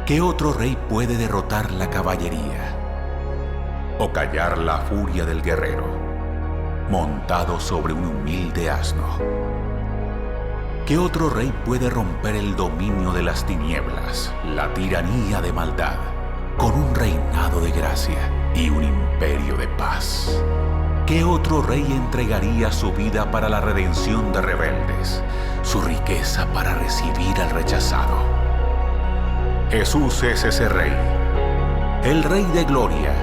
¿Qué otro rey puede derrotar la caballería o callar la furia del guerrero montado sobre un humilde asno? ¿Qué otro rey puede romper el dominio de las tinieblas, la tiranía de maldad, con un reinado de gracia y un imperio de paz? ¿Qué otro rey entregaría su vida para la redención de rebeldes, su riqueza para recibir al rechazado? Jesús es ese rey, el Rey de Gloria,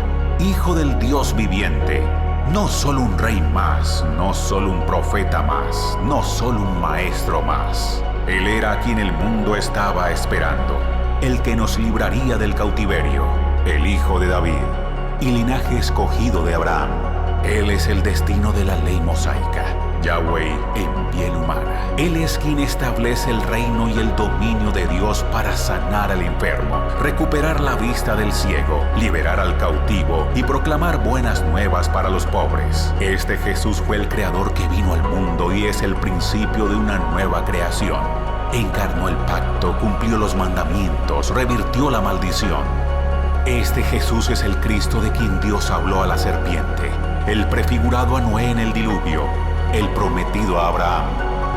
Hijo del Dios viviente. No solo un rey más, no solo un profeta más, no solo un maestro más. Él era a quien el mundo estaba esperando, el que nos libraría del cautiverio, el Hijo de David y linaje escogido de Abraham. Él es el destino de la ley mosaica, Yahweh en piel humana. Él es quien establece el reino y el dominio de Dios para sanar al enfermo, recuperar la vista del ciego, liberar al cautivo y proclamar buenas nuevas para los pobres. Este Jesús fue el creador que vino al mundo y es el principio de una nueva creación. Encarnó el pacto, cumplió los mandamientos, revirtió la maldición. Este Jesús es el Cristo de quien Dios habló a la serpiente, el prefigurado a Noé en el diluvio, el prometido a Abraham,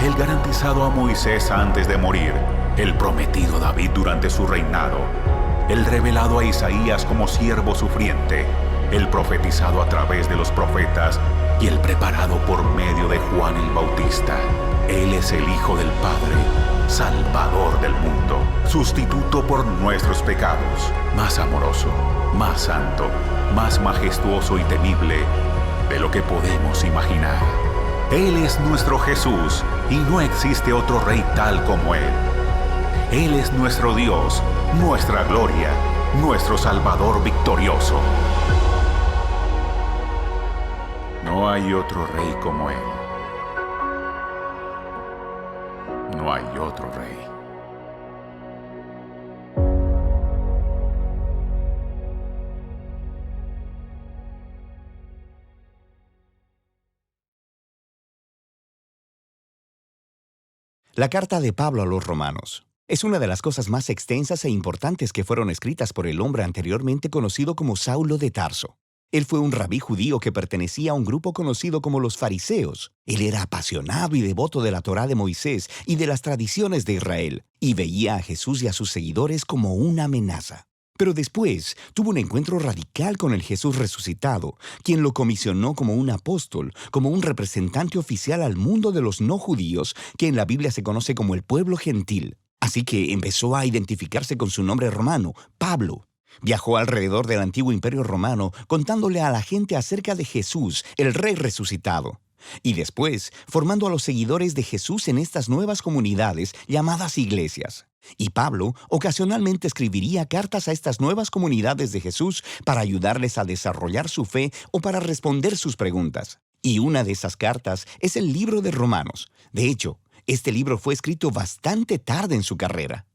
el garantizado a Moisés antes de morir, el prometido a David durante su reinado, el revelado a Isaías como siervo sufriente, el profetizado a través de los profetas y el preparado por medio de Juan el Bautista. Él es el Hijo del Padre, Salvador del mundo, sustituto por nuestros pecados, más amoroso, más santo, más majestuoso y temible de lo que podemos imaginar. Él es nuestro Jesús y no existe otro rey tal como Él. Él es nuestro Dios, nuestra gloria, nuestro Salvador victorioso. No hay otro rey como Él. No hay otro rey. La carta de Pablo a los Romanos es una de las cosas más extensas e importantes que fueron escritas por el hombre anteriormente conocido como Saulo de Tarso. Él fue un rabí judío que pertenecía a un grupo conocido como los fariseos. Él era apasionado y devoto de la Torá de Moisés y de las tradiciones de Israel, y veía a Jesús y a sus seguidores como una amenaza. Pero después tuvo un encuentro radical con el Jesús resucitado, quien lo comisionó como un apóstol, como un representante oficial al mundo de los no judíos, que en la Biblia se conoce como el pueblo gentil. Así que empezó a identificarse con su nombre romano, Pablo. Viajó alrededor del antiguo imperio romano contándole a la gente acerca de Jesús, el Rey resucitado. Y después, formando a los seguidores de Jesús en estas nuevas comunidades llamadas iglesias. Y Pablo ocasionalmente escribiría cartas a estas nuevas comunidades de Jesús para ayudarles a desarrollar su fe o para responder sus preguntas. Y una de esas cartas es el libro de Romanos. De hecho, este libro fue escrito bastante tarde en su carrera.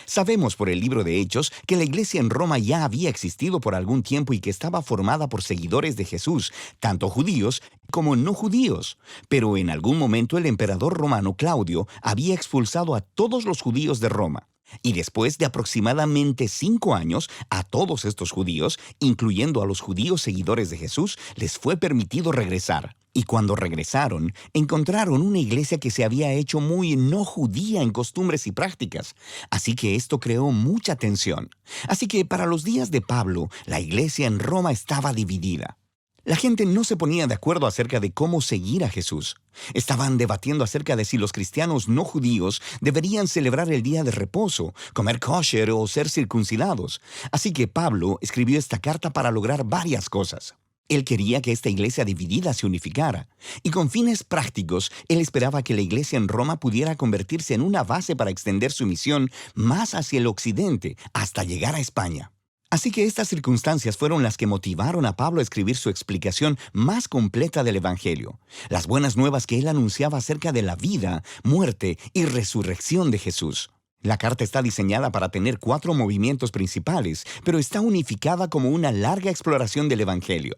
Sabemos por el libro de Hechos que la iglesia en Roma ya había existido por algún tiempo y que estaba formada por seguidores de Jesús, tanto judíos como no judíos. Pero en algún momento el emperador romano Claudio había expulsado a todos los judíos de Roma. Y después de aproximadamente 5 años, a todos estos judíos, incluyendo a los judíos seguidores de Jesús, les fue permitido regresar. Y cuando regresaron, encontraron una iglesia que se había hecho muy no judía en costumbres y prácticas. Así que esto creó mucha tensión. Así que para los días de Pablo, la iglesia en Roma estaba dividida. La gente no se ponía de acuerdo acerca de cómo seguir a Jesús. Estaban debatiendo acerca de si los cristianos no judíos deberían celebrar el día de reposo, comer kosher o ser circuncidados. Así que Pablo escribió esta carta para lograr varias cosas. Él quería que esta iglesia dividida se unificara. Y con fines prácticos, él esperaba que la iglesia en Roma pudiera convertirse en una base para extender su misión más hacia el occidente, hasta llegar a España. Así que estas circunstancias fueron las que motivaron a Pablo a escribir su explicación más completa del Evangelio, las buenas nuevas que él anunciaba acerca de la vida, muerte y resurrección de Jesús. La carta está diseñada para tener 4 movimientos principales, pero está unificada como una larga exploración del Evangelio.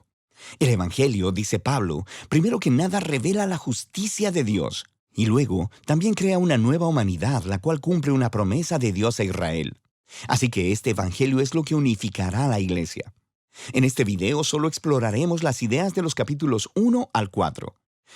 El Evangelio, dice Pablo, primero que nada revela la justicia de Dios, y luego también crea una nueva humanidad, la cual cumple una promesa de Dios a Israel. Así que este evangelio es lo que unificará a la iglesia. En este video solo exploraremos las ideas de los capítulos 1 al 4.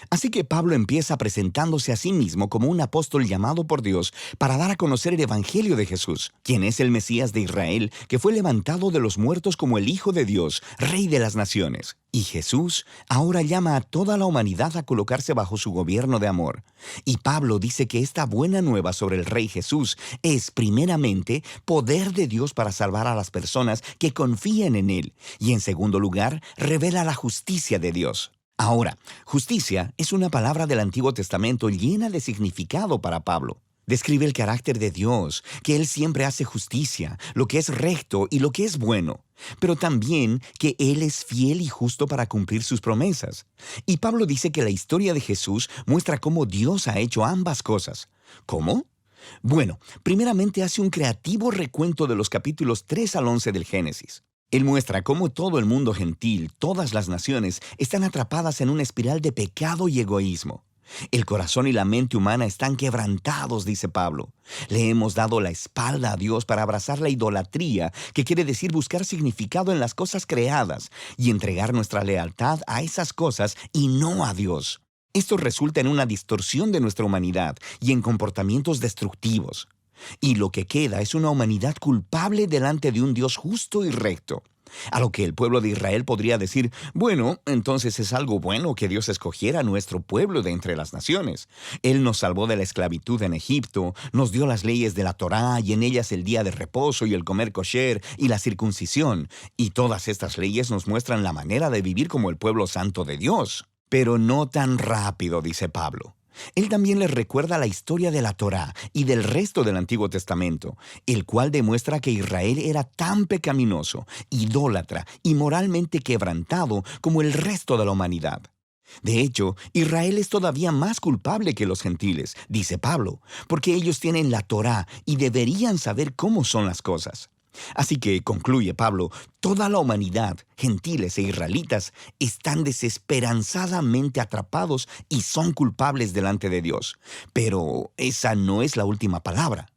Así que Pablo empieza presentándose a sí mismo como un apóstol llamado por Dios para dar a conocer el Evangelio de Jesús, quien es el Mesías de Israel, que fue levantado de los muertos como el Hijo de Dios, Rey de las Naciones. Y Jesús ahora llama a toda la humanidad a colocarse bajo su gobierno de amor. Y Pablo dice que esta buena nueva sobre el Rey Jesús es, primeramente, poder de Dios para salvar a las personas que confían en Él, y en segundo lugar, revela la justicia de Dios. Ahora, justicia es una palabra del Antiguo Testamento llena de significado para Pablo. Describe el carácter de Dios, que Él siempre hace justicia, lo que es recto y lo que es bueno, pero también que Él es fiel y justo para cumplir sus promesas. Y Pablo dice que la historia de Jesús muestra cómo Dios ha hecho ambas cosas. ¿Cómo? Bueno, primeramente hace un creativo recuento de los capítulos 3 al 11 del Génesis. Él muestra cómo todo el mundo gentil, todas las naciones, están atrapadas en una espiral de pecado y egoísmo. El corazón y la mente humana están quebrantados, dice Pablo. Le hemos dado la espalda a Dios para abrazar la idolatría, que quiere decir buscar significado en las cosas creadas y entregar nuestra lealtad a esas cosas y no a Dios. Esto resulta en una distorsión de nuestra humanidad y en comportamientos destructivos. Y lo que queda es una humanidad culpable delante de un Dios justo y recto. A lo que el pueblo de Israel podría decir, bueno, entonces es algo bueno que Dios escogiera a nuestro pueblo de entre las naciones. Él nos salvó de la esclavitud en Egipto, nos dio las leyes de la Torá y en ellas el día de reposo y el comer kosher y la circuncisión. Y todas estas leyes nos muestran la manera de vivir como el pueblo santo de Dios. Pero no tan rápido, dice Pablo. Él también les recuerda la historia de la Torá y del resto del Antiguo Testamento, el cual demuestra que Israel era tan pecaminoso, idólatra y moralmente quebrantado como el resto de la humanidad. De hecho, Israel es todavía más culpable que los gentiles, dice Pablo, porque ellos tienen la Torá y deberían saber cómo son las cosas. Así que, concluye Pablo, toda la humanidad, gentiles e israelitas, están desesperanzadamente atrapados y son culpables delante de Dios. Pero esa no es la última palabra.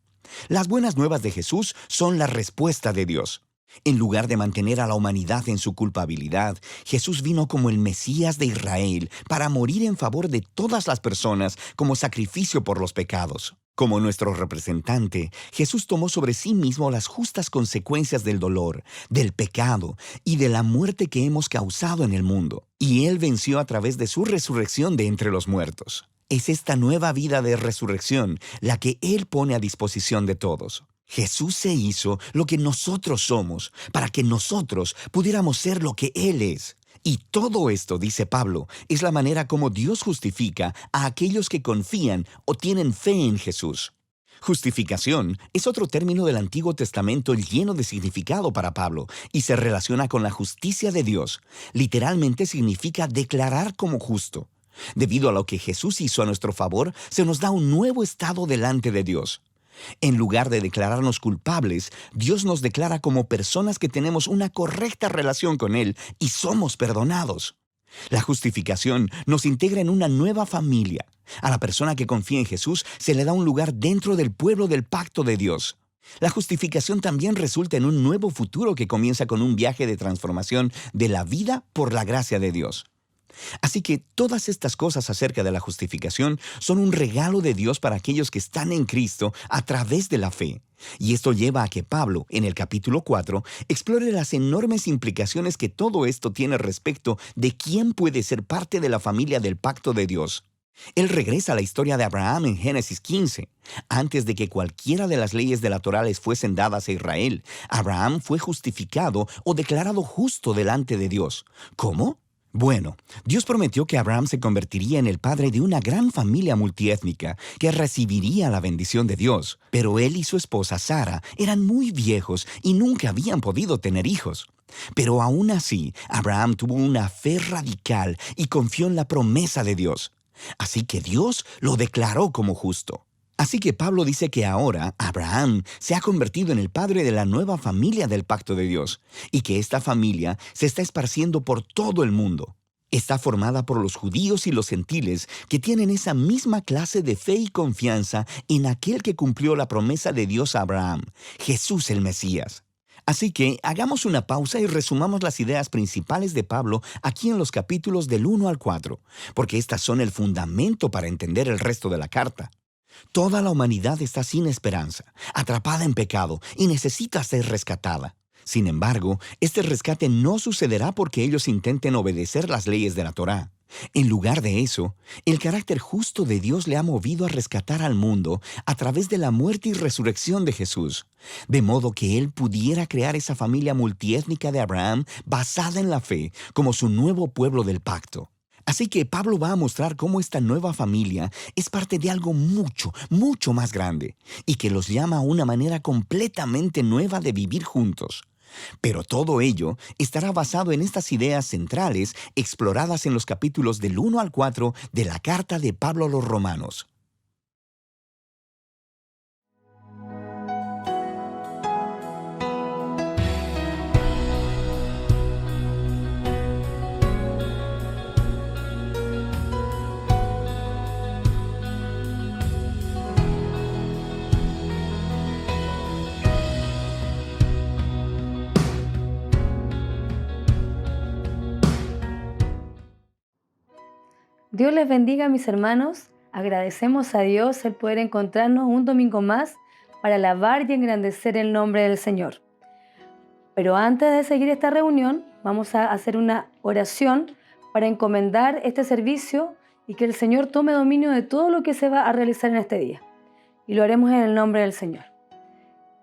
Las buenas nuevas de Jesús son la respuesta de Dios. En lugar de mantener a la humanidad en su culpabilidad, Jesús vino como el Mesías de Israel para morir en favor de todas las personas como sacrificio por los pecados. Como nuestro representante, Jesús tomó sobre sí mismo las justas consecuencias del dolor, del pecado y de la muerte que hemos causado en el mundo. Y Él venció a través de su resurrección de entre los muertos. Es esta nueva vida de resurrección la que Él pone a disposición de todos. Jesús se hizo lo que nosotros somos, para que nosotros pudiéramos ser lo que Él es. Y todo esto, dice Pablo, es la manera como Dios justifica a aquellos que confían o tienen fe en Jesús. Justificación es otro término del Antiguo Testamento lleno de significado para Pablo y se relaciona con la justicia de Dios. Literalmente significa declarar como justo. Debido a lo que Jesús hizo a nuestro favor, se nos da un nuevo estado delante de Dios. En lugar de declararnos culpables, Dios nos declara como personas que tenemos una correcta relación con Él y somos perdonados. La justificación nos integra en una nueva familia. A la persona que confía en Jesús se le da un lugar dentro del pueblo del pacto de Dios. La justificación también resulta en un nuevo futuro que comienza con un viaje de transformación de la vida por la gracia de Dios. Así que todas estas cosas acerca de la justificación son un regalo de Dios para aquellos que están en Cristo a través de la fe. Y esto lleva a que Pablo, en el capítulo 4, explore las enormes implicaciones que todo esto tiene respecto de quién puede ser parte de la familia del pacto de Dios. Él regresa a la historia de Abraham en Génesis 15. Antes de que cualquiera de las leyes de la Torá les fuesen dadas a Israel, Abraham fue justificado o declarado justo delante de Dios. ¿Cómo? Bueno, Dios prometió que Abraham se convertiría en el padre de una gran familia multiétnica que recibiría la bendición de Dios, pero él y su esposa Sara eran muy viejos y nunca habían podido tener hijos. Pero aún así, Abraham tuvo una fe radical y confió en la promesa de Dios. Así que Dios lo declaró como justo. Así que Pablo dice que ahora Abraham se ha convertido en el padre de la nueva familia del pacto de Dios y que esta familia se está esparciendo por todo el mundo. Está formada por los judíos y los gentiles que tienen esa misma clase de fe y confianza en aquel que cumplió la promesa de Dios a Abraham, Jesús el Mesías. Así que hagamos una pausa y resumamos las ideas principales de Pablo aquí en los capítulos del 1 al 4, porque estas son el fundamento para entender el resto de la carta. Toda la humanidad está sin esperanza, atrapada en pecado y necesita ser rescatada. Sin embargo, este rescate no sucederá porque ellos intenten obedecer las leyes de la Torá. En lugar de eso, el carácter justo de Dios le ha movido a rescatar al mundo a través de la muerte y resurrección de Jesús, de modo que Él pudiera crear esa familia multiétnica de Abraham basada en la fe como su nuevo pueblo del pacto. Así que Pablo va a mostrar cómo esta nueva familia es parte de algo mucho, mucho más grande y que los llama a una manera completamente nueva de vivir juntos. Pero todo ello estará basado en estas ideas centrales exploradas en los capítulos del 1 al 4 de la carta de Pablo a los Romanos. Dios les bendiga, mis hermanos. Agradecemos a Dios el poder encontrarnos un domingo más para alabar y engrandecer el nombre del Señor. Pero antes de seguir esta reunión, vamos a hacer una oración para encomendar este servicio y que el Señor tome dominio de todo lo que se va a realizar en este día. Y lo haremos en el nombre del Señor.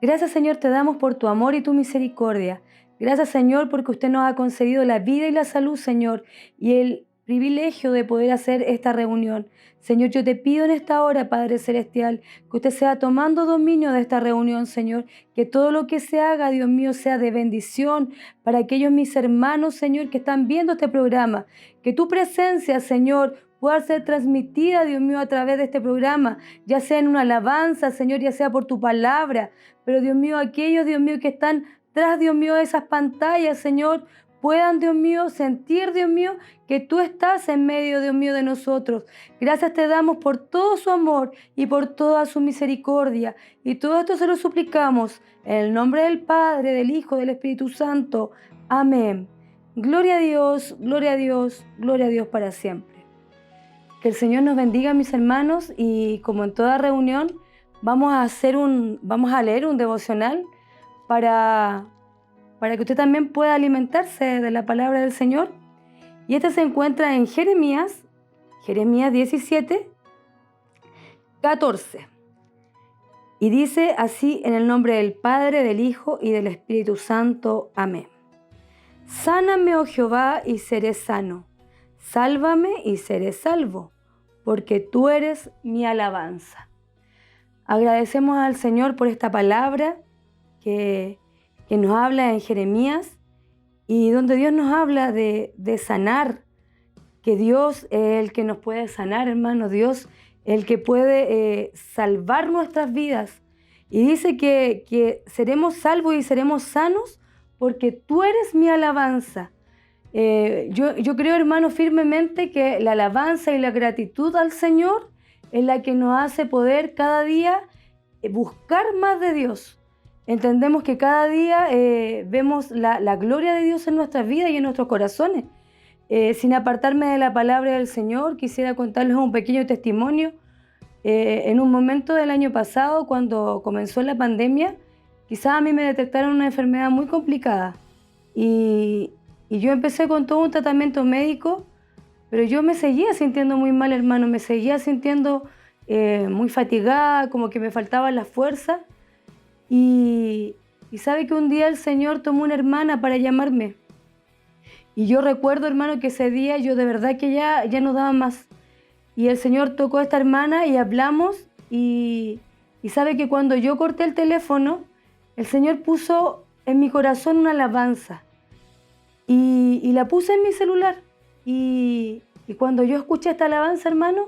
Gracias, Señor, te damos por tu amor y tu misericordia. Gracias, Señor, porque usted nos ha concedido la vida y la salud, Señor, y el privilegio de poder hacer esta reunión. Señor, yo te pido en esta hora, Padre Celestial, que usted sea tomando dominio de esta reunión, Señor, que todo lo que se haga, Dios mío, sea de bendición para aquellos mis hermanos, Señor, que están viendo este programa, que tu presencia, Señor, pueda ser transmitida, Dios mío, a través de este programa, ya sea en una alabanza, Señor, ya sea por tu palabra, pero Dios mío, aquellos, Dios mío, que están tras, Dios mío, de esas pantallas, Señor, puedan, Dios mío, sentir, Dios mío, que tú estás en medio, Dios mío, de nosotros. Gracias te damos por todo su amor y por toda su misericordia. Y todo esto se lo suplicamos en el nombre del Padre, del Hijo, del Espíritu Santo. Amén. Gloria a Dios, gloria a Dios, gloria a Dios para siempre. Que el Señor nos bendiga, mis hermanos, y como en toda reunión, vamos a leer un devocional para que usted también pueda alimentarse de la palabra del Señor. Y este se encuentra en Jeremías 17, 14. Y dice así en el nombre del Padre, del Hijo y del Espíritu Santo. Amén. Sáname, oh Jehová, y seré sano. Sálvame y seré salvo, porque tú eres mi alabanza. Agradecemos al Señor por esta palabra que nos habla en Jeremías y donde Dios nos habla de sanar, que Dios es el que nos puede sanar, hermano, Dios es el que puede salvar nuestras vidas. Y dice que seremos salvos y seremos sanos porque tú eres mi alabanza. Yo creo, hermano, firmemente que la alabanza y la gratitud al Señor es la que nos hace poder cada día buscar más de Dios. Entendemos que cada día vemos la gloria de Dios en nuestras vidas y en nuestros corazones. Sin apartarme de la palabra del Señor, quisiera contarles un pequeño testimonio. En un momento del año pasado, cuando comenzó la pandemia, quizás a mí me detectaron una enfermedad muy complicada. Y yo empecé con todo un tratamiento médico, pero yo me seguía sintiendo muy mal, hermano. Me seguía sintiendo muy fatigada, como que me faltaba la fuerza. Y sabe que un día el Señor tomó una hermana para llamarme. Y yo recuerdo, hermano, que ese día yo de verdad que ya no daba más. Y el Señor tocó a esta hermana y hablamos. Y sabe que cuando yo corté el teléfono, el Señor puso en mi corazón una alabanza. Y la puse en mi celular. Y cuando yo escuché esta alabanza, hermano,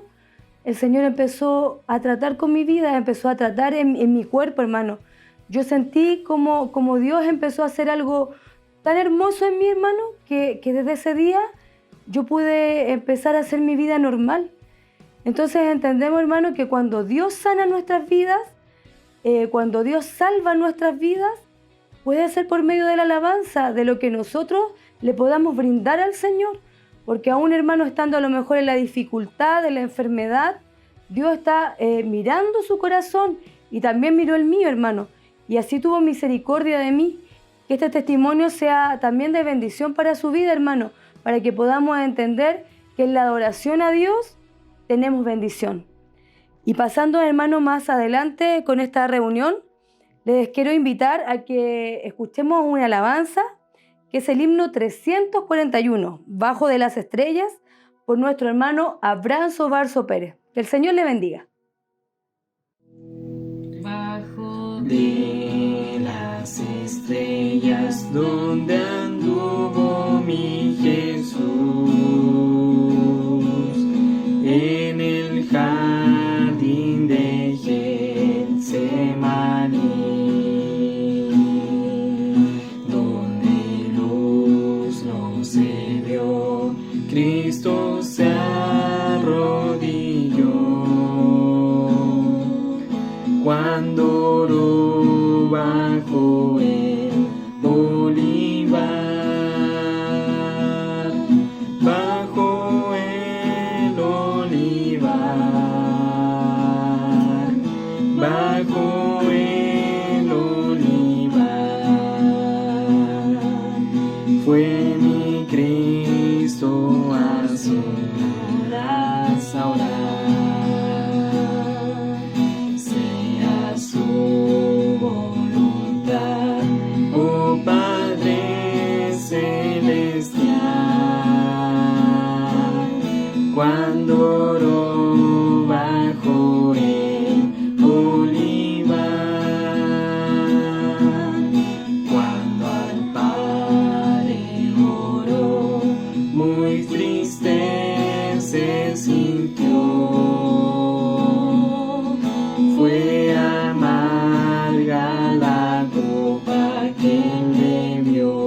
el Señor empezó a tratar con mi vida, empezó a tratar en mi cuerpo, hermano. Yo sentí como Dios empezó a hacer algo tan hermoso en mí, hermano, que desde ese día yo pude empezar a hacer mi vida normal. Entonces entendemos, hermano, que cuando Dios sana nuestras vidas, cuando Dios salva nuestras vidas, puede ser por medio de la alabanza, de lo que nosotros le podamos brindar al Señor. Porque aún, hermano, estando a lo mejor en la dificultad, en la enfermedad, Dios está mirando su corazón y también miró el mío, hermano. Y así tuvo misericordia de mí. Que este testimonio sea también de bendición para su vida, hermano, para que podamos entender que en la adoración a Dios tenemos bendición. Y pasando, hermano, más adelante con esta reunión, les quiero invitar a que escuchemos una alabanza, que es el himno 341, Bajo de las Estrellas, por nuestro hermano Abraham Sobarzo Pérez. Que el Señor le bendiga. Bajo de las estrellas, donde anduvo mi Jesús, en el jardín de Getsemaní, donde luz no se vio, Cristo se arrodilló. Cuando oró bajo el olivar, bajo el olivar, bajo el olivar, fue mi Cristo a solas a orar. Cuando oró bajo el olivar, cuando al Padre oró, muy triste se sintió. Fue amarga la copa que él bebió.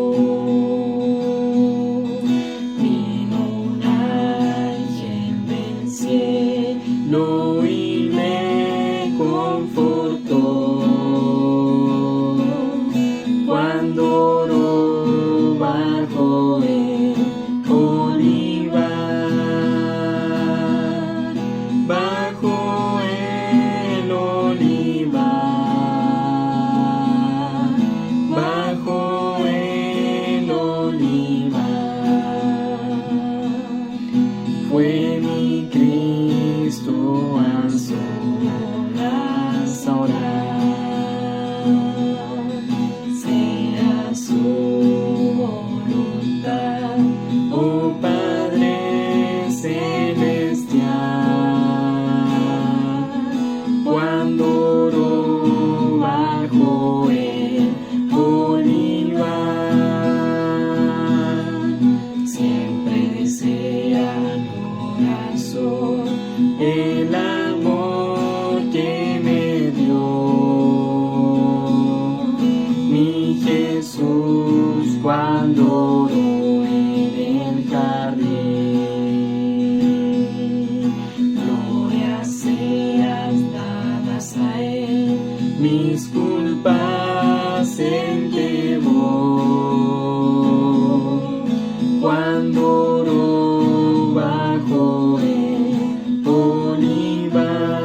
Y me confortó cuando oró bajo el olivar, bajo el olivar, bajo el olivar, fue mi Cristo a solas a orar. Sea su voluntad, oh Padre celestial. Cuando oró bajo el olivar, siempre desea el amor que me dio mi Jesús cuando oró en el jardín. Gloria sean dadas a él, mis culpas él llevó cuando oró bajo el olivar,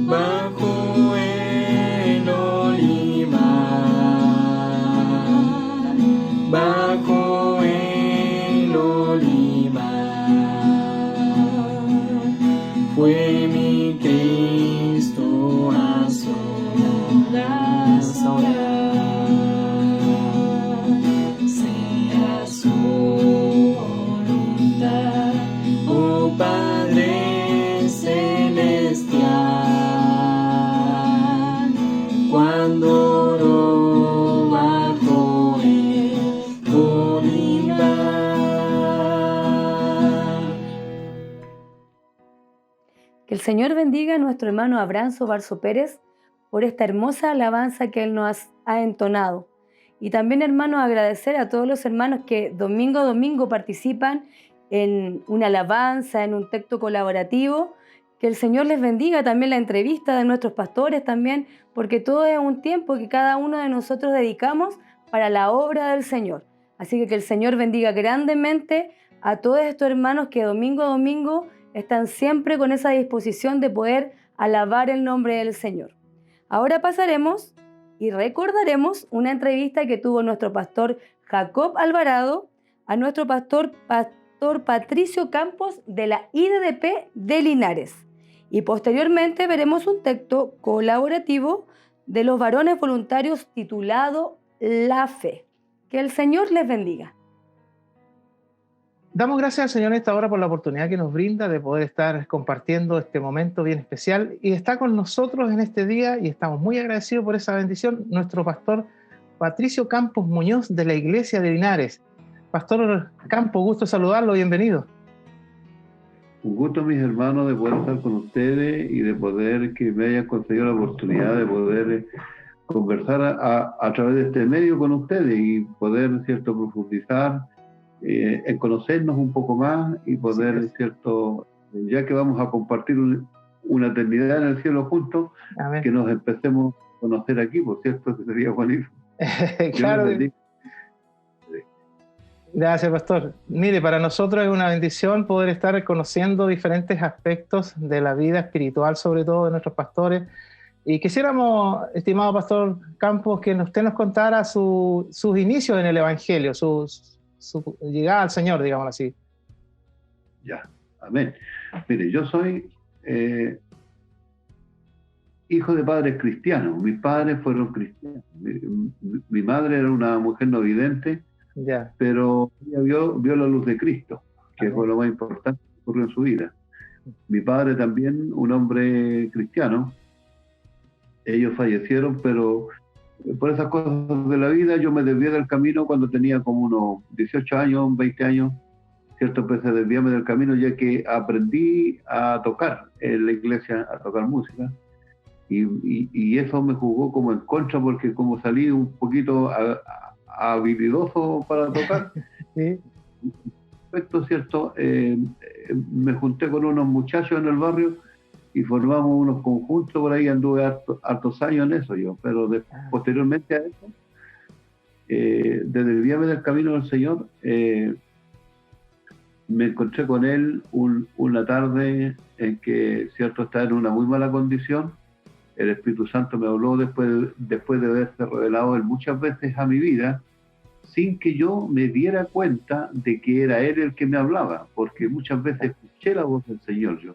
bajo el olivar, bajo el olivar, fue mi Cristo a solas a orar. Sea su voluntad, oh Padre celestial. Cuando oró bajo el olivar. Que el Señor bendiga a nuestro hermano Abraham Sobarzo Pérez por esta hermosa alabanza que él nos ha entonado. Y también, hermanos, agradecer a todos los hermanos que domingo a domingo participan en una alabanza, en un texto colaborativo. Que el Señor les bendiga, también la entrevista de nuestros pastores también, porque todo es un tiempo que cada uno de nosotros dedicamos para la obra del Señor. Así que el Señor bendiga grandemente a todos estos hermanos que domingo a domingo están siempre con esa disposición de poder alabar el nombre del Señor. Ahora pasaremos y recordaremos una entrevista que tuvo nuestro pastor Jacob Alvarado a nuestro pastor Patricio Campos de la IDDP de Linares. Y posteriormente veremos un texto colaborativo de los varones voluntarios titulado La Fe. Que el Señor les bendiga. Damos gracias al Señor en esta hora por la oportunidad que nos brinda de poder estar compartiendo este momento bien especial, y está con nosotros en este día, y estamos muy agradecidos por esa bendición, nuestro pastor Patricio Campos Muñoz de la Iglesia de Linares. Pastor Campos, gusto saludarlo, bienvenido. Un gusto, mis hermanos, de poder estar con ustedes y de poder que me hayan concedido la oportunidad de poder conversar a través de este medio con ustedes y poder, ¿cierto?, profundizar en conocernos un poco más y poder, ¿cierto?, ya que vamos a compartir una eternidad en el cielo juntos, amén, que nos empecemos a conocer aquí, por cierto, que sería bonito. Claro. Gracias, pastor. Mire, para nosotros es una bendición poder estar conociendo diferentes aspectos de la vida espiritual, sobre todo de nuestros pastores. Y quisiéramos, estimado pastor Campos, que usted nos contara sus inicios en el Evangelio, su llegada al Señor, digamos así. Ya, amén. Mire, yo soy hijo de padres cristianos. Mis padres fueron cristianos. Mi madre era una mujer no vidente, yeah, pero ella vio la luz de Cristo, que fue lo más importante que ocurrió en su vida. Mi padre también, un hombre cristiano. Ellos fallecieron, pero por esas cosas de la vida yo me desvié del camino cuando tenía como unos 18 años, 20 años, ¿cierto? Empecé a desviarme del camino ya que aprendí a tocar en la iglesia, a tocar música, y eso me jugó como en contra porque como salí un poquito habilidoso para tocar, ¿sí? Esto, ¿cierto? Me junté con unos muchachos en el barrio y formamos unos conjuntos, por ahí anduve hartos años en eso yo, pero posteriormente a eso, desde el día del camino del Señor, me encontré con él una tarde en que, cierto, estaba en una muy mala condición. El Espíritu Santo me habló después de haberse revelado él muchas veces a mi vida, sin que yo me diera cuenta de que era él el que me hablaba, porque muchas veces escuché la voz del Señor yo.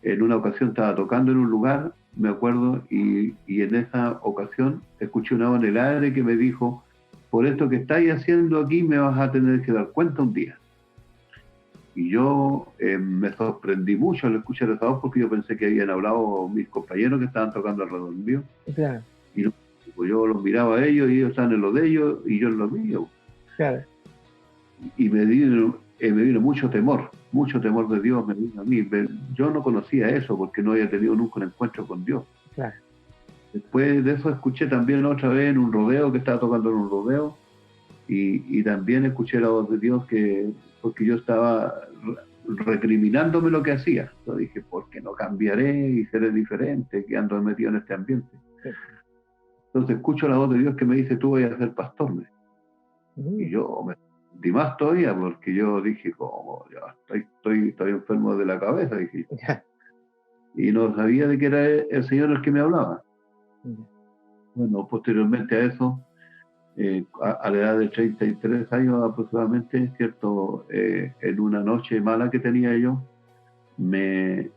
En una ocasión estaba tocando en un lugar, me acuerdo, y en esa ocasión escuché una voz en el aire que me dijo: por esto que estáis haciendo aquí me vas a tener que dar cuenta un día. Y yo me sorprendí mucho al escuchar esa voz porque yo pensé que habían hablado mis compañeros que estaban tocando alrededor mío. Claro. Y pues yo los miraba a ellos y ellos estaban en lo de ellos y yo en lo mío. Claro. Y me vino mucho temor de Dios me vino a mí. Yo no conocía eso porque no había tenido nunca un encuentro con Dios. Claro. Después de eso escuché también otra vez en un rodeo, que estaba tocando en un rodeo, y también escuché la voz de Dios porque yo estaba recriminándome lo que hacía. Yo dije, ¿por qué no cambiaré y seré diferente, que ando metido en este ambiente? Sí. Entonces escucho la voz de Dios que me dice: tú vas a ser pastor. Y yo me sentí más todavía porque yo dije, como ya estoy enfermo de la cabeza, dije. Y no sabía de que era el Señor el que me hablaba. Bueno, posteriormente a eso, a la edad de 33 años aproximadamente, ¿cierto? En una noche mala que tenía yo, él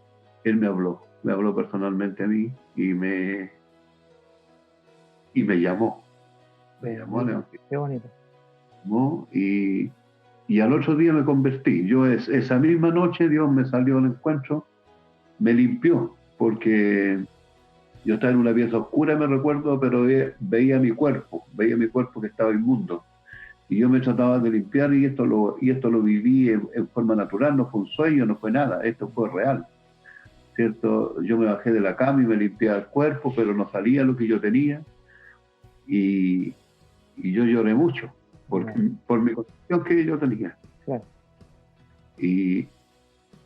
me habló personalmente a mí y me llamó. Me llamó, qué bonito. Y al otro día me convertí. Yo esa misma noche Dios me salió al encuentro, me limpió, porque yo estaba en una pieza oscura, me recuerdo, pero veía mi cuerpo que estaba inmundo. Y yo me trataba de limpiar y esto lo viví en forma natural, no fue un sueño, no fue nada, esto fue real. ¿Cierto? Yo me bajé de la cama y me limpiaba el cuerpo, pero no salía lo que yo tenía. Y Y yo lloré mucho por mi condición que yo tenía. Claro. Y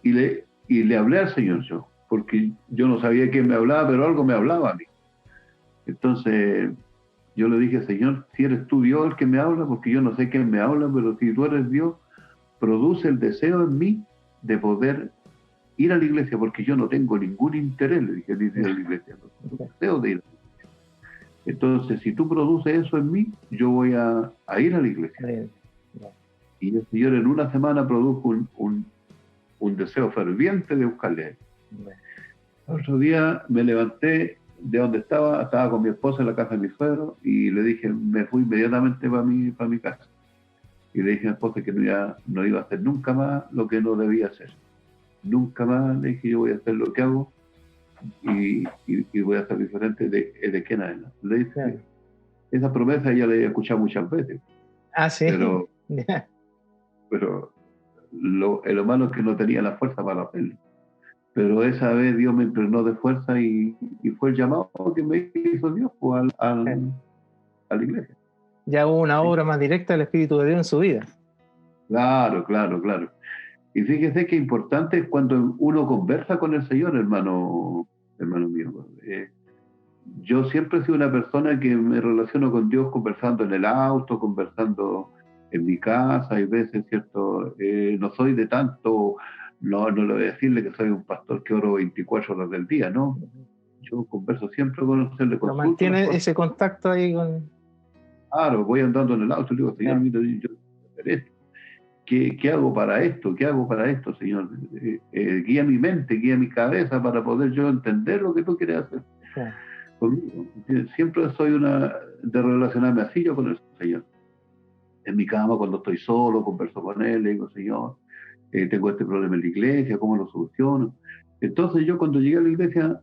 le hablé al Señor yo, porque yo no sabía quién me hablaba, pero algo me hablaba a mí. Entonces yo le dije, Señor, si eres tú Dios el que me habla, porque yo no sé quién me habla, pero si tú eres Dios, produce el deseo en mí de poder ir a la iglesia, porque yo no tengo ningún interés, le dije, de ir a la iglesia, no tengo deseo de ir. Entonces, si tú produces eso en mí, yo voy a ir a la iglesia. Y el Señor en una semana produjo un deseo ferviente de buscarle a él. Otro día me levanté de donde estaba con mi esposa en la casa de mi suegro, y le dije, me fui inmediatamente para mi casa. Y le dije a mi esposa que no iba a hacer nunca más lo que no debía hacer. Nunca más, le dije, yo voy a hacer lo que hago y voy a ser diferente de que en adelante. Le dije, claro. Esa promesa ya la he escuchado muchas veces. Ah, sí. Pero lo malo es que no tenía la fuerza para hacerlo. Pero esa vez Dios me impregnó de fuerza y fue el llamado que me hizo Dios pues, a la iglesia. Ya hubo una obra más directa del Espíritu de Dios en su vida. Claro. Y fíjese que importante es cuando uno conversa con el Señor, hermano mío. Yo siempre he sido una persona que me relaciono con Dios conversando en el auto, conversando en mi casa, hay veces, ¿cierto? No soy de tanto, no le voy a decirle que soy un pastor que oro 24 horas del día, ¿no? Yo converso siempre con él, le consulto. ¿Mantiene ese contacto ahí con...? Claro, voy andando en el auto y digo, Señor, mira, yo quiero hacer esto. ¿Qué hago para esto? ¿Qué hago para esto, Señor? Guía mi mente, guía mi cabeza para poder yo entender lo que tú quieres hacer. Conmigo. Siempre soy de relacionarme así yo con el Señor. En mi cama, cuando estoy solo, converso con Él, le digo, Señor, tengo este problema en la iglesia, ¿cómo lo soluciono? Entonces yo cuando llegué a la iglesia,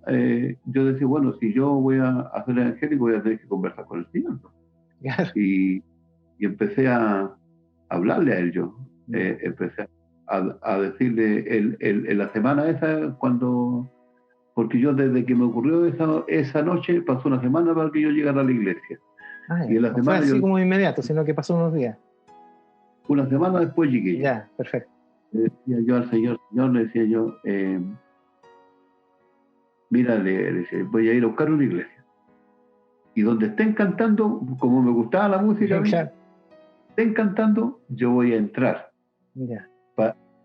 yo decía, bueno, si yo voy a hacer evangélico, voy a tener que conversar con el Señor, ¿no? Y empecé a hablarle a él yo. Empecé a decirle en la semana esa, porque yo desde que me ocurrió esa noche, pasó una semana para que yo llegara a la iglesia. Y en la semana fue así como inmediato, sino que pasó unos días. Una semana después llegué. Ya, perfecto. Le decía yo al Señor, le decía yo, mira, le decía, voy a ir a buscar una iglesia. Y donde estén cantando, como me gustaba la música, estén cantando, yo voy a entrar. Ya.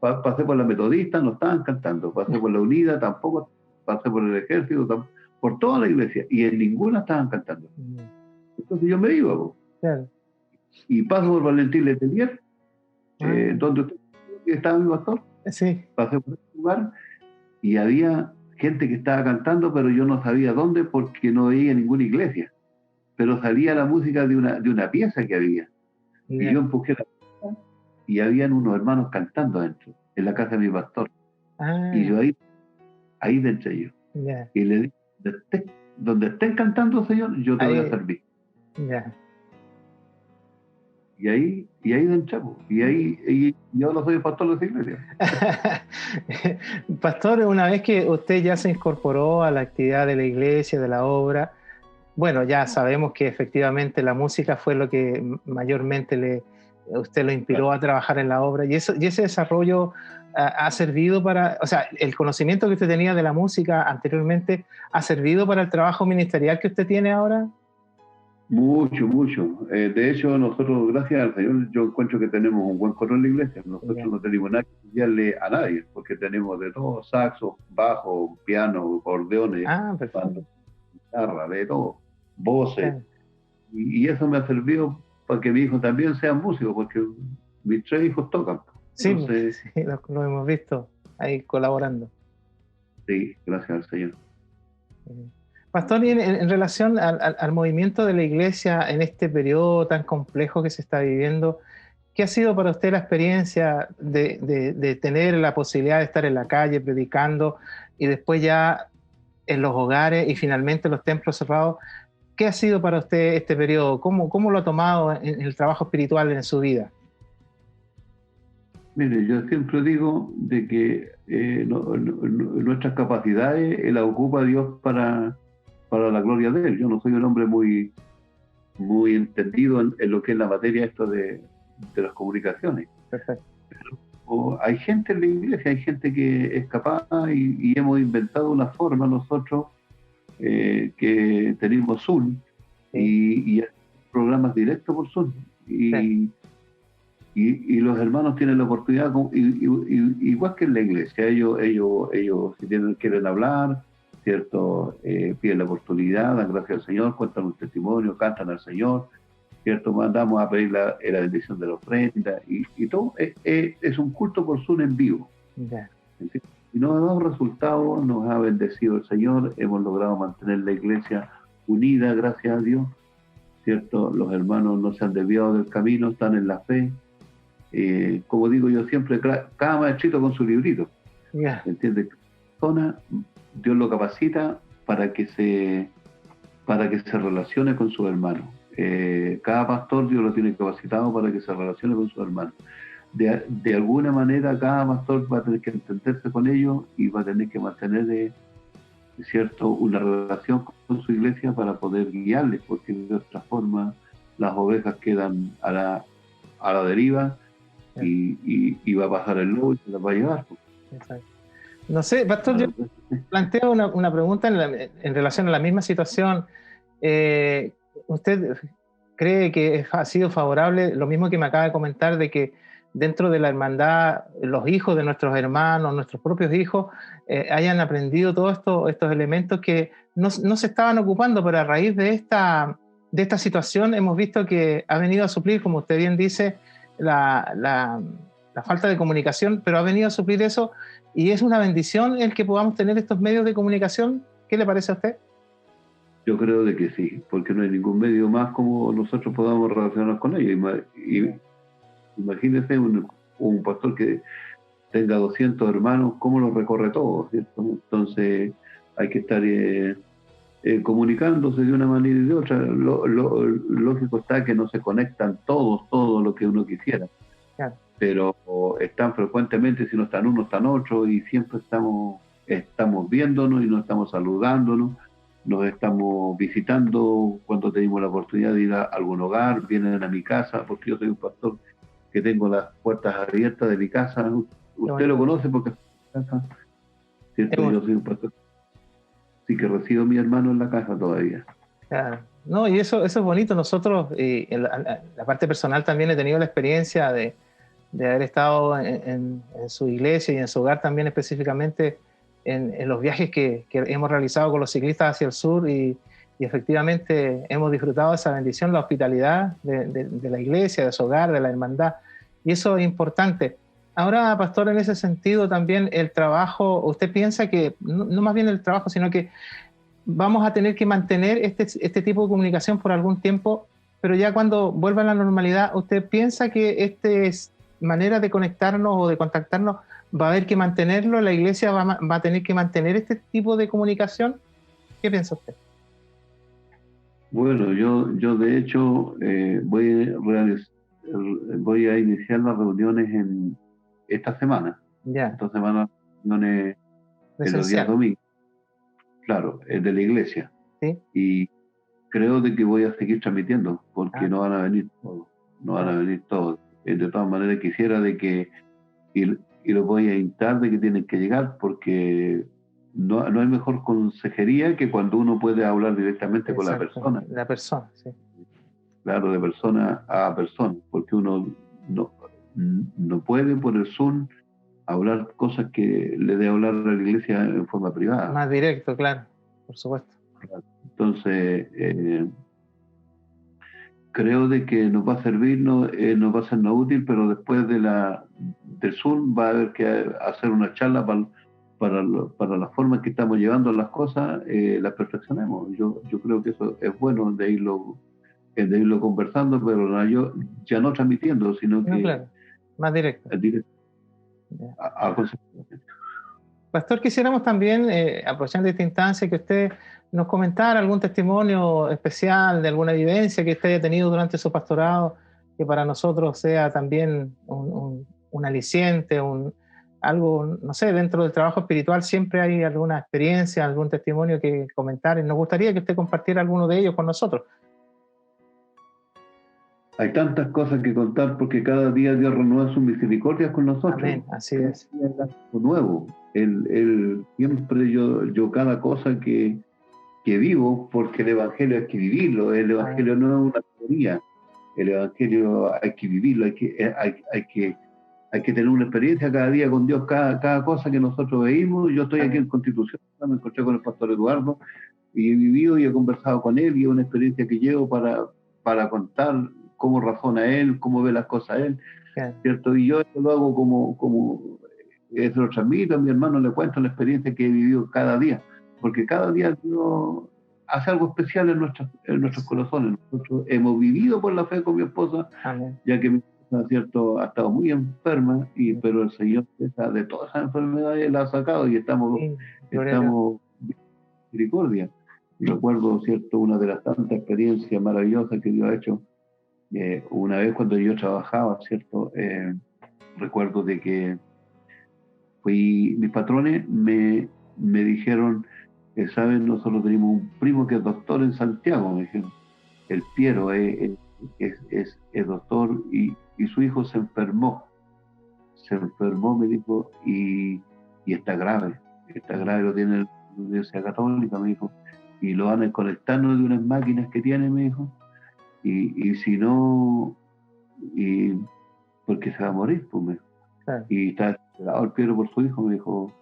Pasé por la Metodista, no estaban cantando. Pasé por la Unida, tampoco. Pasé por el Ejército, por toda la iglesia. Y en ninguna estaban cantando. Entonces yo me iba. Claro. Y paso por Valentín Letelier, donde estaba mi pastor. Sí. Pasé por ese lugar y había gente que estaba cantando, pero yo no sabía dónde porque no veía ninguna iglesia. Pero salía la música de una pieza que había. Y yo empujé la pieza y habían unos hermanos cantando adentro, en la casa de mi pastor. Y yo ahí entré yo. Y le dije, donde estén cantando, Señor, yo te voy a servir. Y ahí entramos. Y yo no soy pastor de esa iglesia. Pastor, una vez que usted ya se incorporó a la actividad de la iglesia, de la obra, bueno, ya sabemos que efectivamente la música fue lo que mayormente usted lo inspiró a trabajar en la obra, y ese desarrollo ha servido para, o sea, el conocimiento que usted tenía de la música anteriormente, ¿ha servido para el trabajo ministerial que usted tiene ahora? Mucho. De hecho, nosotros, gracias al Señor, yo encuentro que tenemos un buen coro en la iglesia. Nosotros no tenemos nada que enseñarle a nadie, porque tenemos de todo, saxo, bajo, piano, acordeones, guitarra, de todo, voces. Y eso me ha servido para que mi hijo también sea músico, porque mis 3 hijos tocan. Entonces, sí, lo hemos visto ahí colaborando. Sí, gracias al Señor. Pastor, y en relación al movimiento de la iglesia en este periodo tan complejo que se está viviendo, ¿qué ha sido para usted la experiencia de tener la posibilidad de estar en la calle predicando y después ya en los hogares y finalmente los templos cerrados? ¿Qué ha sido para usted este periodo? ¿Cómo lo ha tomado en el trabajo espiritual en su vida? Mire, yo siempre digo de que nuestras capacidades las ocupa Dios para la gloria de Él. Yo no soy un hombre muy muy entendido en lo que es la materia esto de las comunicaciones. Perfecto. O hay gente en la iglesia, hay gente que es capaz y hemos inventado una forma nosotros que tenemos Zoom y programas directos por Zoom. Y los hermanos tienen la oportunidad, igual que en la iglesia, ellos si quieren hablar, ¿cierto? Piden la oportunidad, dan gracias al Señor, cuentan un testimonio, cantan al Señor, ¿cierto? Mandamos a pedir la bendición de la ofrenda y todo es un culto por Zoom en vivo. Yeah. Y nos ha dado resultados, nos ha bendecido el Señor, hemos logrado mantener la iglesia unida, gracias a Dios, ¿cierto? Los hermanos no se han desviado del camino, están en la fe. Como digo yo siempre, cada maestrito con su librito. Yeah. ¿Entiendes? Dios lo capacita para que se relacione con sus hermanos. Cada pastor Dios lo tiene capacitado para que se relacione con sus hermanos. De alguna manera cada pastor va a tener que entenderse con ellos y va a tener que mantener ¿cierto? Una relación con su iglesia para poder guiarles, porque de otra forma las ovejas quedan a la deriva y va a pasar el lobo y se las va a llevar. Exacto. No sé, pastor, yo planteo una pregunta en relación a la misma situación. ¿Usted cree que ha sido favorable lo mismo que me acaba de comentar, de que dentro de la hermandad los hijos de nuestros hermanos, nuestros propios hijos, hayan aprendido todos estos elementos que no se estaban ocupando, pero a raíz de esta situación hemos visto que ha venido a suplir, como usted bien dice, la falta de comunicación, pero ha venido a suplir eso, y es una bendición el que podamos tener estos medios de comunicación. ¿Qué le parece a usted? Yo creo de que sí, porque no hay ningún medio más como nosotros podamos relacionarnos con ellos. Imagínese un pastor que tenga 200 hermanos, ¿cómo los recorre todos? ¿Cierto? Entonces hay que estar comunicándose de una manera y de otra. Lógico está que no se conectan todo lo que uno quisiera. Claro. Pero están frecuentemente, si no están uno, están otros, y siempre estamos viéndonos y nos estamos saludándonos, nos estamos visitando cuando tenemos la oportunidad de ir a algún hogar, vienen a mi casa, porque yo soy un pastor que tengo las puertas abiertas de mi casa. Usted lo conoce porque ¿cierto? Yo soy un pastor, sí, que recibo a mi hermano en la casa todavía. Claro. No, y eso es bonito. Nosotros, en la parte personal, también he tenido la experiencia de haber estado en su iglesia y en su hogar también, específicamente en los viajes que hemos realizado con los ciclistas hacia el sur, y efectivamente hemos disfrutado de esa bendición, la hospitalidad de la iglesia, de su hogar, de la hermandad, y eso es importante. Ahora, pastor, en ese sentido también el trabajo, ¿usted piensa que, no más bien el trabajo, sino que vamos a tener que mantener este tipo de comunicación por algún tiempo, pero ya cuando vuelva a la normalidad, ¿usted piensa que esta manera de conectarnos o de contactarnos va a haber que mantenerlo? ¿La iglesia va a tener que mantener este tipo de comunicación? ¿Qué piensa usted? Bueno, yo de hecho voy a iniciar las reuniones en esta semana. Ya. Esta semana reuniones en los días domingos. Claro, es de la iglesia. ¿Sí? Y creo de que voy a seguir transmitiendo, porque no van a venir todos. De todas maneras quisiera de que, y lo voy a instar de que tienen que llegar, porque no hay mejor consejería que cuando uno puede hablar directamente con la persona. La persona, sí. Claro, de persona a persona, porque uno no puede por el Zoom hablar cosas que le dé hablar a la iglesia en forma privada. Más directo, claro, por supuesto. Entonces, creo de que nos va a servir, nos va a ser no útil, pero después del Zoom va a haber que hacer una charla para la forma en que estamos llevando las cosas, las perfeccionemos. Yo creo que eso es bueno de irlo conversando, pero ya no transmitiendo, sino que... Claro, más directo. Pastor, quisiéramos también, aprovechando esta instancia, que usted nos comentara algún testimonio especial de alguna vivencia que usted haya tenido durante su pastorado, que para nosotros sea también un aliciente, algo, no sé, dentro del trabajo espiritual siempre hay alguna experiencia, algún testimonio que comentar, y nos gustaría que usted compartiera alguno de ellos con nosotros. Hay tantas cosas que contar porque cada día Dios renueva sus misericordias con nosotros. Amén, así es. Cada día es algo nuevo. Siempre yo cada cosa que vivo, porque el Evangelio hay que vivirlo, el Evangelio no es una teoría, el Evangelio hay que vivirlo, hay que tener una experiencia cada día con Dios, cada cosa que nosotros veímos. Yo estoy aquí en Constitución, me encontré con el pastor Eduardo, y he vivido y he conversado con él, y es una experiencia que llevo para contar cómo razona él, cómo ve las cosas él, ¿cierto? Y yo esto lo hago como se lo transmito a mi hermano, le cuento la experiencia que he vivido cada día, porque cada día Dios hace algo especial en nuestros corazones. Nosotros hemos vivido por la fe con mi esposa, Amén. Ya que mi esposa, ¿cierto?, ha estado muy enferma, pero el Señor de todas esas enfermedades la ha sacado y estamos misericordia. Y recuerdo, ¿cierto?, una de las tantas experiencias maravillosas que Dios ha hecho. Una vez cuando yo trabajaba, ¿cierto?, recuerdo de que mis patrones me dijeron, ¿saben? Nosotros tenemos un primo que es doctor en Santiago, me dijeron, el Piero es doctor, y su hijo se enfermó, me dijo, y está grave, lo tiene en la Universidad Católica, me dijo, y lo van a desconectarnos de unas máquinas que tiene, me dijo, y si no, porque se va a morir, pues, me dijo. Claro. Y está desesperado el Piero por su hijo, me dijo,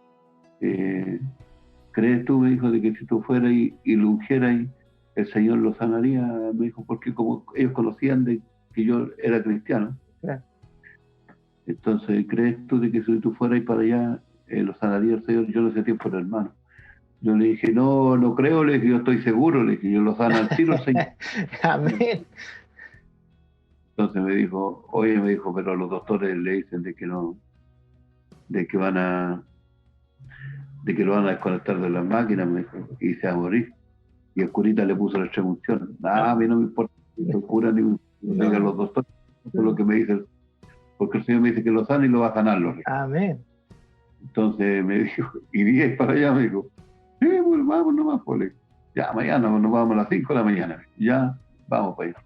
¿crees tú, me dijo, de que si tú fueras y lo ungieras, el Señor lo sanaría? Me dijo, porque como ellos conocían de que yo era cristiano. Claro. Entonces, ¿crees tú de que si tú fueras para allá, lo sanaría el Señor? Yo no sé tiempo, hermano. Yo le dije, no creo, le dije, yo estoy seguro, le dije, yo lo sana al tiro, Señor. Amén. Entonces me dijo, pero los doctores le dicen de que no, de que lo van a desconectar de las máquinas, me dijo, y se va a morir. Y el curita le puso la extrema-unción. A mí no me importa que el cura ni digan los doctores, eso es lo que me dicen, porque el Señor me dice que lo sana y lo va a sanarlo. Amén. Entonces me dijo, y 10 para allá, me dijo, sí, pues vamos nomás, pues. Ya, mañana nos vamos a las 5 de la mañana. Ya, vamos para allá.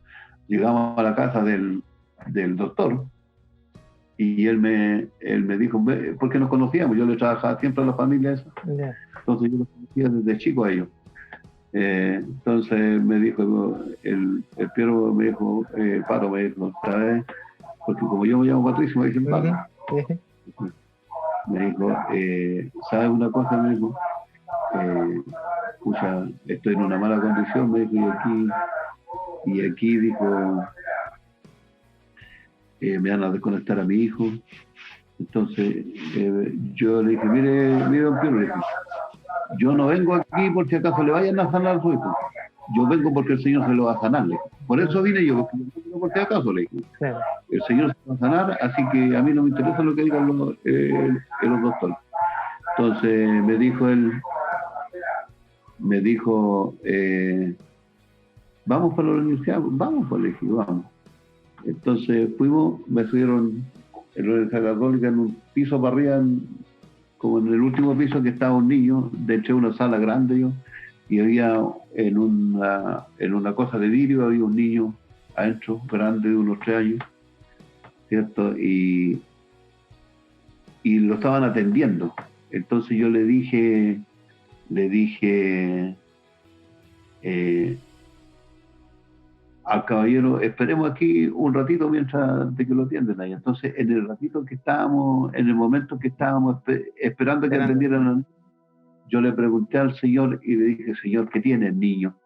Llegamos a la casa del doctor, y él me dijo, porque nos conocíamos, yo le trabajaba siempre a la familia esa. Yeah. Entonces yo los conocía desde chico a ellos. Entonces me dijo, el Piero me dijo, Paro, me dijo, ¿sabes? Porque como yo me llamo Patricio, me dicen Paro. Me dijo, ¿sabes una cosa? Me dijo, escucha, estoy en una mala condición, me dijo, y aquí dijo, me van a desconectar a mi hijo. Entonces yo le dije, mire don Piero, le dije, yo no vengo aquí por si acaso le vayan a sanar a su hijo, yo vengo porque el Señor se lo va a sanar, le dije. Por eso vine yo, porque no vengo por si acaso, le dije. Claro. El Señor se va a sanar, así que a mí no me interesa lo que digan los doctores. Entonces me dijo, vamos para la universidad, vamos, pues, le dije, vamos. Entonces fuimos, me subieron en la Universidad Católica en un piso para arriba, como en el último piso, que estaba un niño, dentro de una sala grande y había en una cosa de vidrio, había un niño adentro, grande, de unos 3 años, ¿cierto? Y lo estaban atendiendo. Entonces yo le dije al caballero, esperemos aquí un ratito mientras de que lo atienden ahí. Entonces, en el ratito que estábamos, en el momento que estábamos esperando que atendieran, yo le pregunté al Señor y le dije, Señor, ¿qué tiene el niño?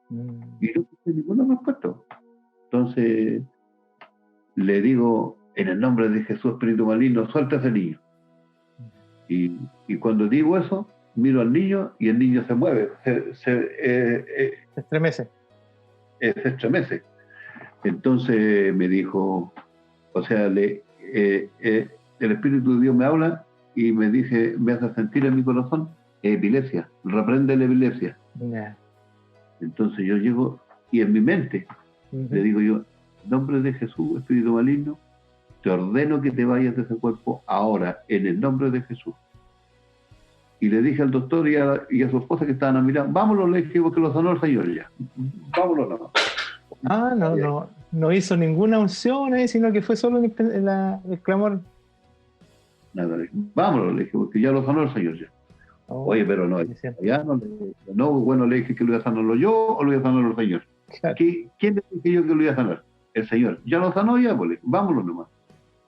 Y no tuve ninguna respuesta. Entonces, le digo, en el nombre de Jesús, espíritu maligno, suelta a ese niño. Y cuando digo eso, miro al niño y el niño se mueve, se estremece. Se estremece. Entonces me dijo, o sea, el Espíritu de Dios me habla y me dice, me hace sentir en mi corazón epilepsia, reprende la epilepsia. Yeah. Entonces yo llego y en mi mente le digo yo, en nombre de Jesús, espíritu maligno, te ordeno que te vayas de ese cuerpo ahora, en el nombre de Jesús. Y le dije al doctor y a su esposa que estaban a mirar, vámonos, le dije, porque lo sanó el Señor ya. Vámonos nomás. No no hizo ninguna unción ahí, sino que fue solo el clamor. Nada, le dije, vámonos, le dije, porque ya lo sanó el Señor ya. Oh, Oye, pero no, ya no, bueno, le dije que lo iba a sanarlo yo o lo iba a sanar el Señor. claro. ¿Quién le dije yo que lo iba a sanar? El Señor. Ya lo sanó ya, pues, le dije, vámonos nomás.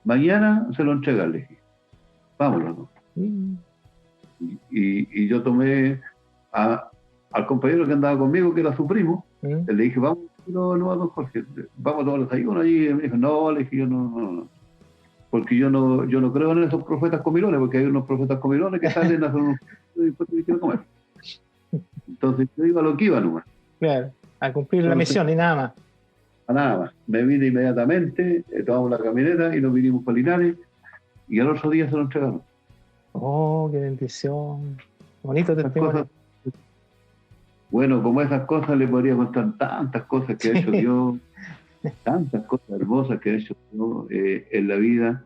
Mañana se lo entrega, le dije. Vámonos, ¿no? Y yo tomé al compañero que andaba conmigo, que era su primo, le dije, vamos, no, don Jorge, vamos a tomar el desayuno allí. Y me dijo, no, le dije, yo no. Porque yo no creo en esos profetas comilones, porque hay unos profetas comilones que salen a hacer unos y después te quiero comer. Entonces yo iba a lo que iba nomás. Claro, a cumplir la misión y nada más. Nada más. Me vine inmediatamente, tomamos la camioneta y nos vinimos para Linares y al otro día se lo entregaron. Oh, qué bendición. Bonito testimonio. Bueno, como esas cosas le podría contar tantas cosas que ha hecho Dios, tantas cosas hermosas que ha hecho Dios en la vida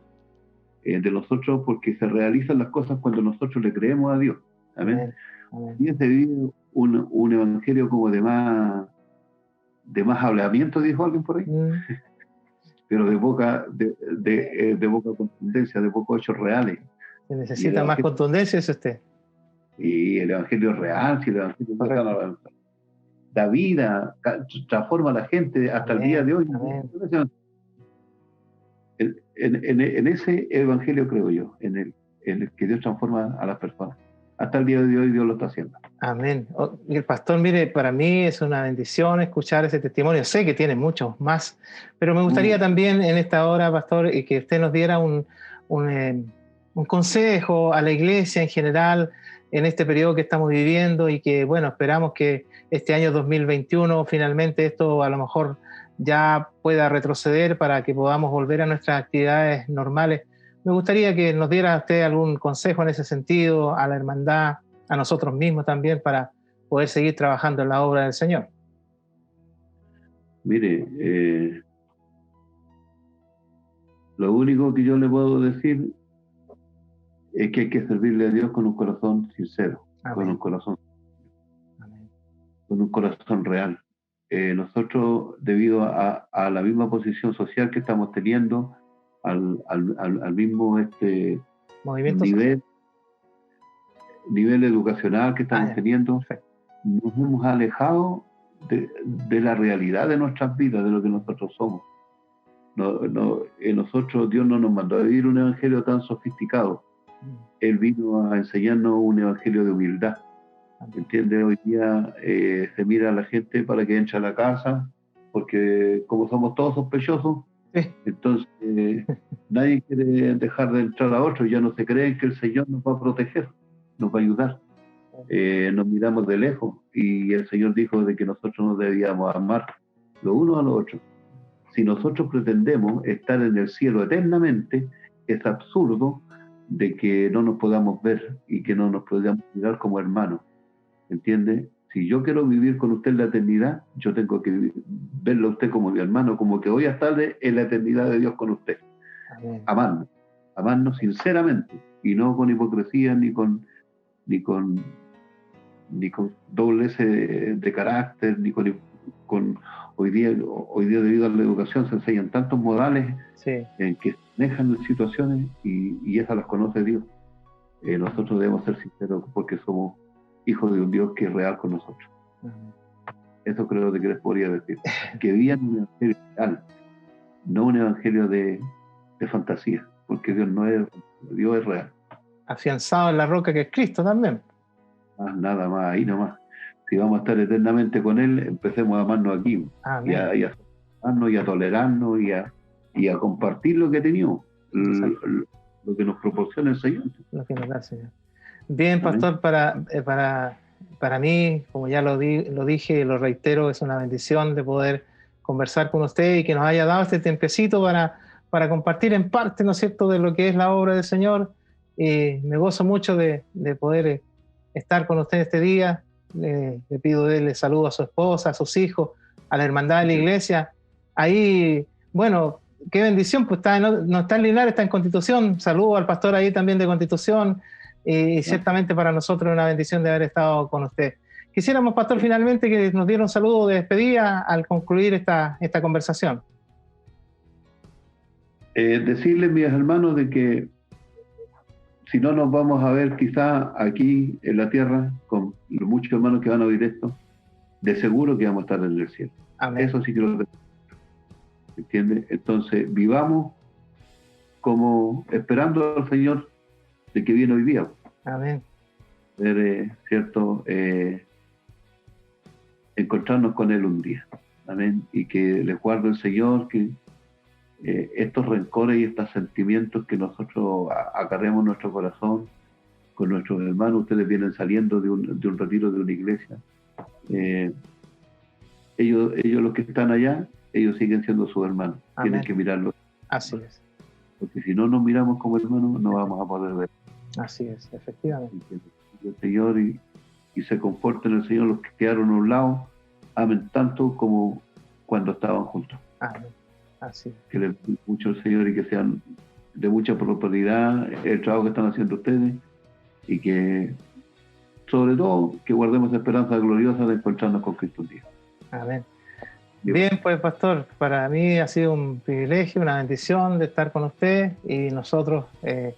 de nosotros, porque se realizan las cosas cuando nosotros le creemos a Dios. Amén. Amén. Y se vive un evangelio como de más hablamiento, dijo alguien por ahí, pero de poca contundencia, de pocos hechos reales. Se necesita más contundencia, es usted. Y el evangelio es real, si el evangelio da vida, transforma a la gente hasta el día de hoy. En ese evangelio creo yo, en el que Dios transforma a las personas. Hasta el día de hoy Dios lo está haciendo. Amén. Y el pastor, mire, para mí es una bendición escuchar ese testimonio. Sé que tiene muchos más, pero me gustaría también en esta hora, pastor, que usted nos diera un consejo a la iglesia en general en este periodo que estamos viviendo y que, bueno, esperamos que este año 2021 finalmente esto a lo mejor ya pueda retroceder para que podamos volver a nuestras actividades normales. Me gustaría que nos diera usted algún consejo en ese sentido, a la hermandad, a nosotros mismos también, para poder seguir trabajando en la obra del Señor. Mire, lo único que yo le puedo decir es que hay que servirle a Dios con un corazón sincero. Amén. Con un corazón real. Nosotros, debido a la misma posición social que estamos teniendo, al mismo nivel educacional que estamos teniendo, nos hemos alejado de la realidad de nuestras vidas, de lo que nosotros somos. Nosotros, Dios no nos mandó a vivir un evangelio tan sofisticado. Él vino a enseñarnos un evangelio de humildad. ¿Entiendes? Hoy día se mira a la gente para que entre a la casa, porque como somos todos sospechosos, entonces nadie quiere dejar de entrar a otro. Ya no se creen que el Señor nos va a proteger, nos va a ayudar. Nos miramos de lejos y el Señor dijo de que nosotros nos debíamos amar los unos a los otros. Si nosotros pretendemos estar en el cielo eternamente, es absurdo de que no nos podamos ver y que no nos podamos mirar como hermanos. ¿Entiende? Si yo quiero vivir con usted en la eternidad, yo tengo que verlo a usted como mi hermano, como que voy a estar en la eternidad de Dios con usted. Amén. Amarnos sinceramente y no con hipocresía ni con doblez de carácter, ni con hoy día debido a la educación se enseñan tantos modales en que se manejan situaciones y esas las conoce Dios. Nosotros debemos ser sinceros porque somos hijos de un Dios que es real con nosotros. Eso creo que les podría decir. Que vivan un evangelio real, no un evangelio de fantasía, porque Dios es real. Afianzado en la roca que es Cristo también. Nada más, ahí nomás. Si vamos a estar eternamente con Él, empecemos a amarnos aquí, y a amarnos y a tolerarnos y a compartir lo que tenemos, lo que nos proporciona el Señor. Lo que nos da el Señor. Bien, pastor, para mí, como ya lo dije y lo reitero, es una bendición de poder conversar con usted y que nos haya dado este tiempecito para compartir en parte, ¿no es cierto?, de lo que es la obra del Señor. Me gozo mucho de poder estar con usted este día. Le pido le saludo a su esposa, a sus hijos, a la hermandad de la iglesia. Ahí, bueno, qué bendición, pues no está en Linares, está en Constitución. Saludo al pastor ahí también de Constitución. Y ciertamente para nosotros es una bendición de haber estado con usted. Quisiéramos, pastor, finalmente que nos diera un saludo de despedida al concluir esta conversación. Decirles, mis hermanos, de que si no nos vamos a ver quizá aquí en la tierra, con los muchos hermanos que van a oír esto, de seguro que vamos a estar en el cielo. Amén. Eso sí que lo ¿entiendes? Entonces, vivamos como esperando al Señor de que viene hoy día. Amén. ¿Cierto? Encontrarnos con Él un día. Amén. Y que les guarde el Señor que estos rencores y estos sentimientos que nosotros acarreamos en nuestro corazón con nuestros hermanos, ustedes vienen saliendo de un retiro de una iglesia. Ellos los que están allá, ellos siguen siendo sus hermanos. Amén. Tienen que mirarlos. Así es. Porque si no nos miramos como hermanos, no vamos a poder ver. Así es, efectivamente. El Señor y se conforten en el Señor los que quedaron a un lado, amen tanto como cuando estaban juntos. Amén. Así es. Que les bendiga mucho el Señor y que sean de mucha prosperidad el trabajo que están haciendo ustedes y que, sobre todo, que guardemos esperanza gloriosa de encontrarnos con Cristo un día. Amén. Bien, pues pastor, para mí ha sido un privilegio, una bendición de estar con usted y nosotros le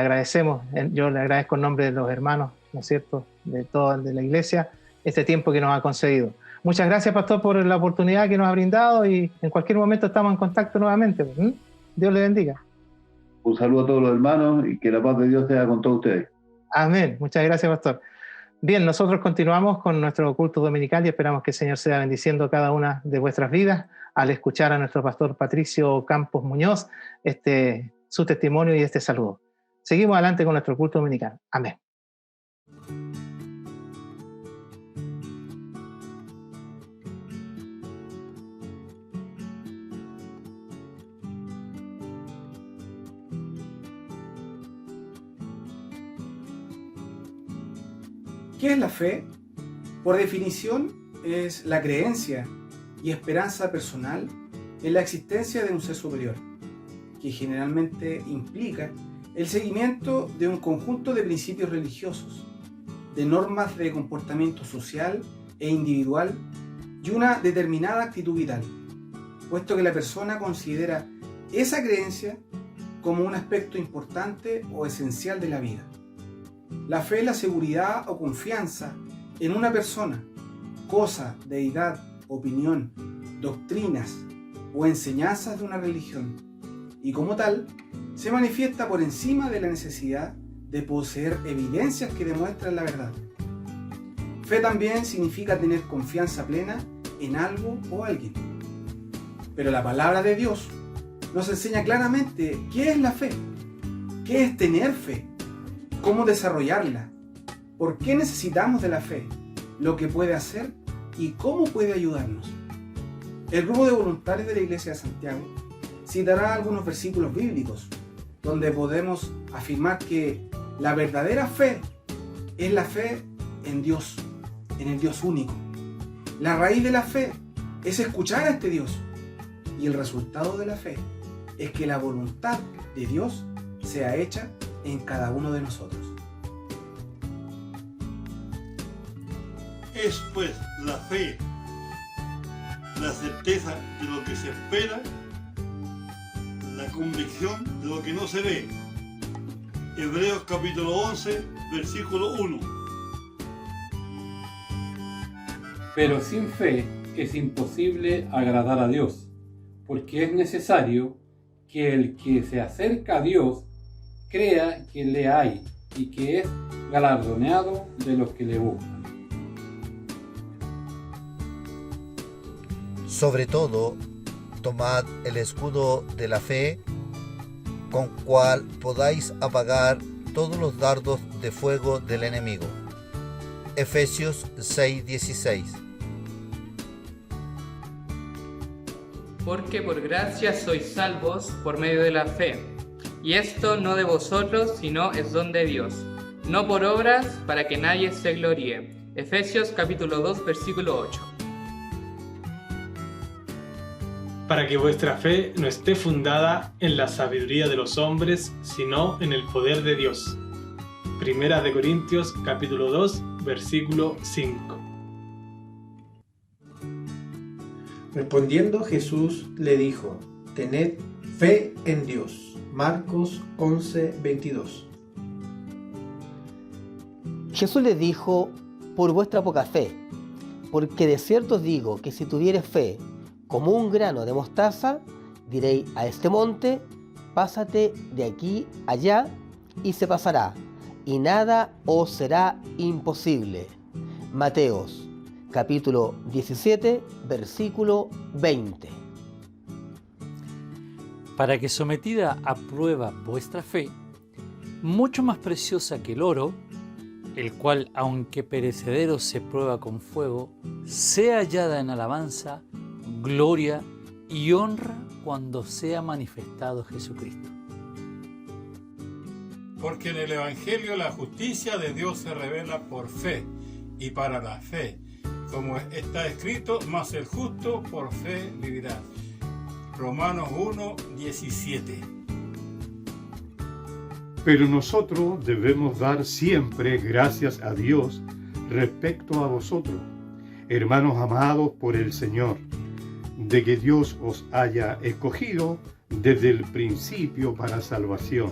agradecemos, yo le agradezco en nombre de los hermanos, ¿no es cierto?, de toda de la iglesia, este tiempo que nos ha concedido. Muchas gracias, pastor, por la oportunidad que nos ha brindado y en cualquier momento estamos en contacto nuevamente. Dios le bendiga. Un saludo a todos los hermanos y que la paz de Dios sea con todos ustedes. Amén. Muchas gracias, pastor. Bien, nosotros continuamos con nuestro culto dominical y esperamos que el Señor sea bendiciendo cada una de vuestras vidas al escuchar a nuestro pastor Patricio Campos Muñoz su testimonio y este saludo. Seguimos adelante con nuestro culto dominical. Amén. ¿Qué es la fe? Por definición, es la creencia y esperanza personal en la existencia de un ser superior, que generalmente implica el seguimiento de un conjunto de principios religiosos, de normas de comportamiento social e individual y una determinada actitud vital, puesto que la persona considera esa creencia como un aspecto importante o esencial de la vida. La fe es la seguridad o confianza en una persona, cosa, deidad, opinión, doctrinas o enseñanzas de una religión, y como tal, se manifiesta por encima de la necesidad de poseer evidencias que demuestran la verdad. Fe también significa tener confianza plena en algo o alguien. Pero la palabra de Dios nos enseña claramente qué es la fe, qué es tener fe, cómo desarrollarla, por qué necesitamos de la fe, lo que puede hacer y cómo puede ayudarnos. El grupo de voluntarios de la Iglesia de Santiago citará algunos versículos bíblicos donde podemos afirmar que la verdadera fe es la fe en Dios, en el Dios único. La raíz de la fe es escuchar a este Dios y el resultado de la fe es que la voluntad de Dios sea hecha en cada uno de nosotros. Es pues la fe, la certeza de lo que se espera, la convicción de lo que no se ve. Hebreos capítulo 11, versículo 1. Pero sin fe es imposible agradar a Dios, porque es necesario que el que se acerca a Dios crea que le hay y que es galardoneado de los que le buscan. Sobre todo, tomad el escudo de la fe, con cual podáis apagar todos los dardos de fuego del enemigo. Efesios 6:16. Porque por gracia sois salvos por medio de la fe, y esto no de vosotros, sino es don de Dios, no por obras, para que nadie se gloríe. Efesios capítulo 2, versículo 8. Para que vuestra fe no esté fundada en la sabiduría de los hombres, sino en el poder de Dios. Primera de Corintios capítulo 2, versículo 5. Respondiendo Jesús le dijo: tened Fe en Dios. Marcos 11:22. Jesús les dijo: por vuestra poca fe, porque de cierto os digo que si tuviereis fe como un grano de mostaza, diréis a este monte: pásate de aquí allá, y se pasará, y nada os será imposible. Mateos, capítulo 17, versículo 20. Para que sometida a prueba vuestra fe, mucho más preciosa que el oro, el cual, aunque perecedero se prueba con fuego, sea hallada en alabanza, gloria y honra cuando sea manifestado Jesucristo. Porque en el Evangelio la justicia de Dios se revela por fe y para la fe, como está escrito: mas el justo por fe vivirá. Romanos 1:17. Pero nosotros debemos dar siempre gracias a Dios respecto a vosotros, hermanos amados por el Señor, de que Dios os haya escogido desde el principio para salvación,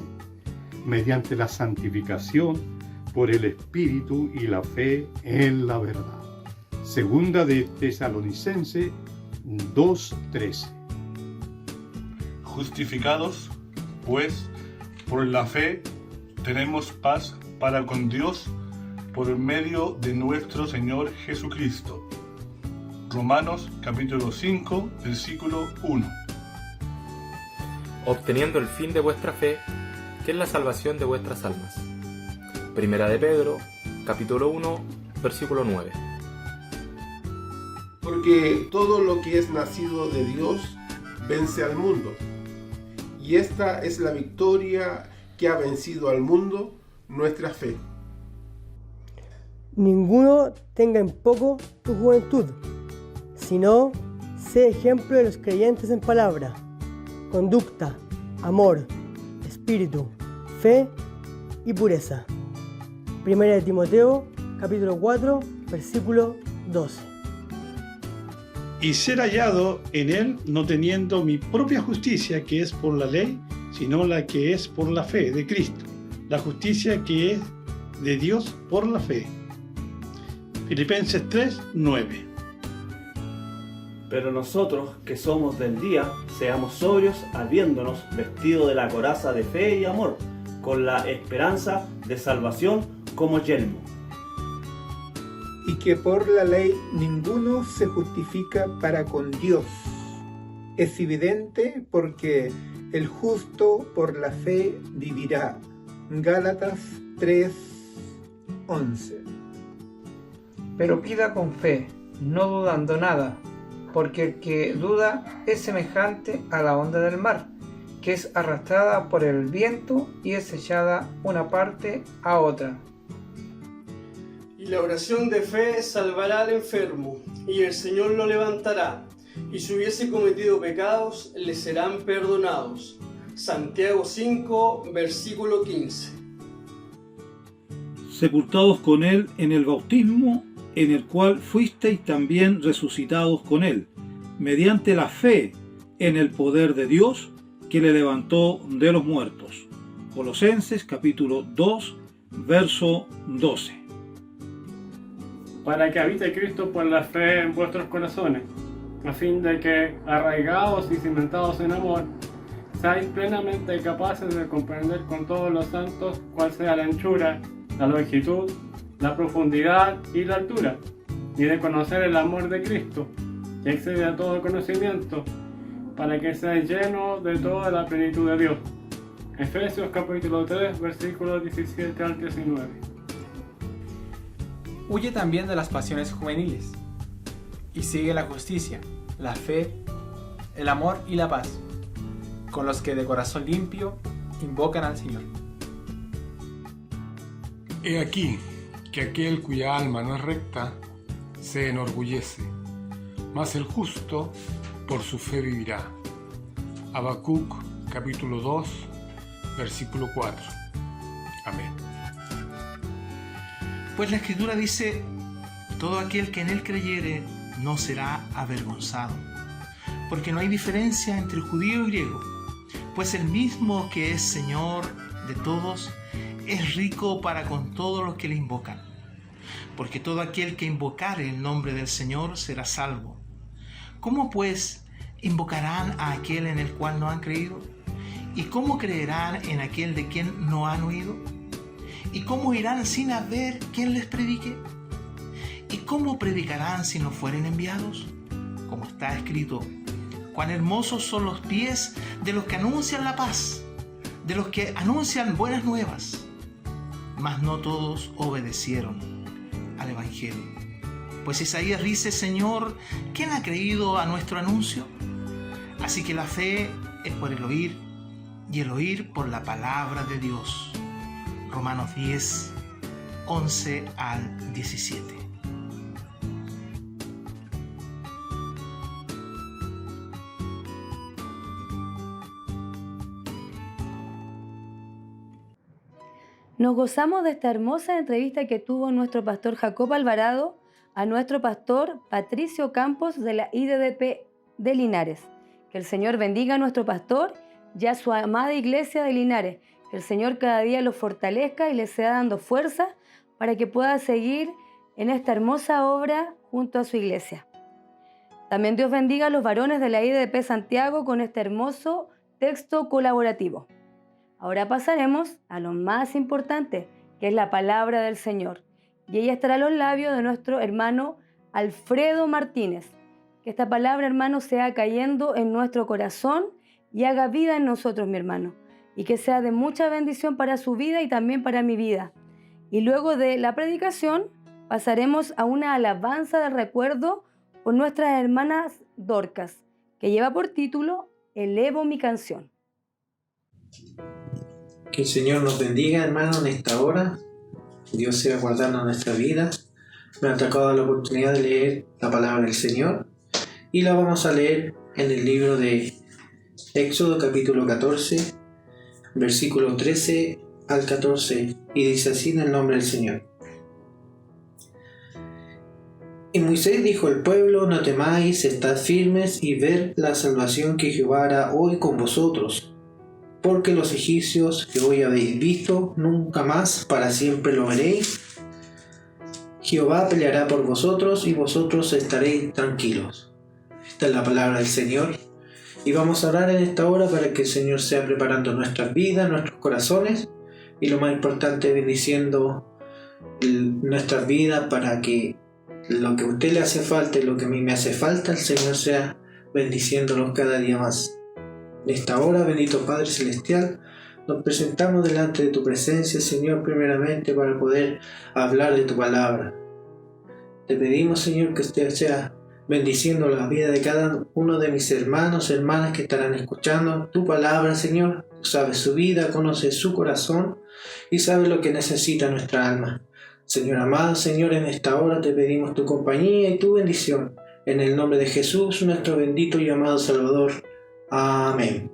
mediante la santificación por el Espíritu y la fe en la verdad. Segunda de Tesalonicenses 2:13. Justificados, pues, por la fe, tenemos paz para con Dios por medio de nuestro Señor Jesucristo. Romanos capítulo 5, versículo 1. Obteniendo el fin de vuestra fe, que es la salvación de vuestras almas. Primera de Pedro, capítulo 1, versículo 9. Porque todo lo que es nacido de Dios vence al mundo. Y esta es la victoria que ha vencido al mundo, nuestra fe. Ninguno tenga en poco tu juventud, sino sé ejemplo de los creyentes en palabra, conducta, amor, espíritu, fe y pureza. Primera de Timoteo, capítulo 4, versículo 12. Y ser hallado en él, no teniendo mi propia justicia, que es por la ley, sino la que es por la fe de Cristo, la justicia que es de Dios por la fe. Filipenses 3:9. Pero nosotros, que somos del día, seamos sobrios, habiéndonos vestido de la coraza de fe y amor, con la esperanza de salvación como yelmo. Y que por la ley ninguno se justifica para con Dios. Es evidente porque el justo por la fe vivirá. Gálatas 3:11. Pero pida con fe, no dudando nada, porque el que duda es semejante a la onda del mar, que es arrastrada por el viento y es echada una parte a otra. Y la oración de fe salvará al enfermo, y el Señor lo levantará, y si hubiese cometido pecados, le serán perdonados. Santiago 5, versículo 15. Sepultados con él en el bautismo, en el cual fuisteis también resucitados con él, mediante la fe en el poder de Dios, que le levantó de los muertos. Colosenses capítulo 2, verso 12. Para que habite Cristo por la fe en vuestros corazones, a fin de que, arraigados y cimentados en amor, seáis plenamente capaces de comprender con todos los santos cuál sea la anchura, la longitud, la profundidad y la altura, y de conocer el amor de Cristo, que excede a todo conocimiento, para que seáis llenos de toda la plenitud de Dios. Efesios capítulo 3, versículos 17 al 19. Huye también de las pasiones juveniles, y sigue la justicia, la fe, el amor y la paz, con los que de corazón limpio invocan al Señor. He aquí que aquel cuya alma no es recta se enorgullece, mas el justo por su fe vivirá. Habacuc capítulo 2, versículo 4. Amén. Pues la Escritura dice: todo aquel que en él creyere no será avergonzado, porque no hay diferencia entre judío y griego, Pues el mismo que es Señor de todos es rico para con todos los que le invocan. Porque todo aquel que invocare el nombre del Señor será salvo. ¿Cómo pues invocarán a aquel en el cual no han creído? ¿Y cómo creerán en aquel de quien no han oído? ¿Y cómo irán sin haber quien les predique? ¿Y cómo predicarán si no fueren enviados? Como está escrito: cuán hermosos son los pies de los que anuncian la paz, de los que anuncian buenas nuevas. Mas no todos obedecieron al Evangelio. Pues Isaías dice: Señor, ¿quién ha creído a nuestro anuncio? Así que la fe es por el oír, y el oír por la palabra de Dios. Romanos 10, 11 al 17. Nos gozamos de esta hermosa entrevista que tuvo nuestro pastor Jacob Alvarado a nuestro pastor Patricio Campos de la IDDP de Linares. Que el Señor bendiga a nuestro pastor y a su amada iglesia de Linares. Que el Señor cada día los fortalezca y les sea dando fuerza para que pueda seguir en esta hermosa obra junto a su iglesia. También Dios bendiga a los varones de la IDDP Santiago con este hermoso texto colaborativo. Ahora pasaremos a lo más importante, que es la palabra del Señor. Y ella estará a los labios de nuestro hermano Alfredo Martínez. Que esta palabra, hermano, sea cayendo en nuestro corazón y haga vida en nosotros, mi hermano. Y que sea de mucha bendición para su vida y también para mi vida. Y luego de la predicación pasaremos a una alabanza de recuerdo por nuestras hermanas Dorcas, que lleva por título Elevo mi canción. Que el Señor nos bendiga, hermano, en esta hora. Dios sea guardando nuestra vida. Me ha tocado la oportunidad de leer la palabra del Señor y la vamos a leer en el libro de Éxodo capítulo 14, versículo 13 al 14, y dice así en el nombre del Señor. Y Moisés dijo al pueblo: no temáis, estad firmes y ved la salvación que Jehová hará hoy con vosotros. Porque los egipcios que hoy habéis visto, nunca más para siempre lo veréis. Jehová peleará por vosotros y vosotros estaréis tranquilos. Esta es la palabra del Señor. Y vamos a orar en esta hora para que el Señor sea preparando nuestras vidas, nuestros corazones, y lo más importante, bendiciendo nuestras vidas para que lo que a usted le hace falta y lo que a mí me hace falta, el Señor sea bendiciéndolos cada día más. En esta hora, bendito Padre Celestial, nos presentamos delante de tu presencia, Señor, primeramente para poder hablar de tu palabra. Te pedimos, Señor, que usted sea bendiciendo la vida de cada uno de mis hermanos, hermanas que estarán escuchando tu palabra, Señor. Tú sabes su vida, conoces su corazón y sabes lo que necesita nuestra alma. Señor amado, Señor, en esta hora te pedimos tu compañía y tu bendición. En el nombre de Jesús, nuestro bendito y amado Salvador. Amén.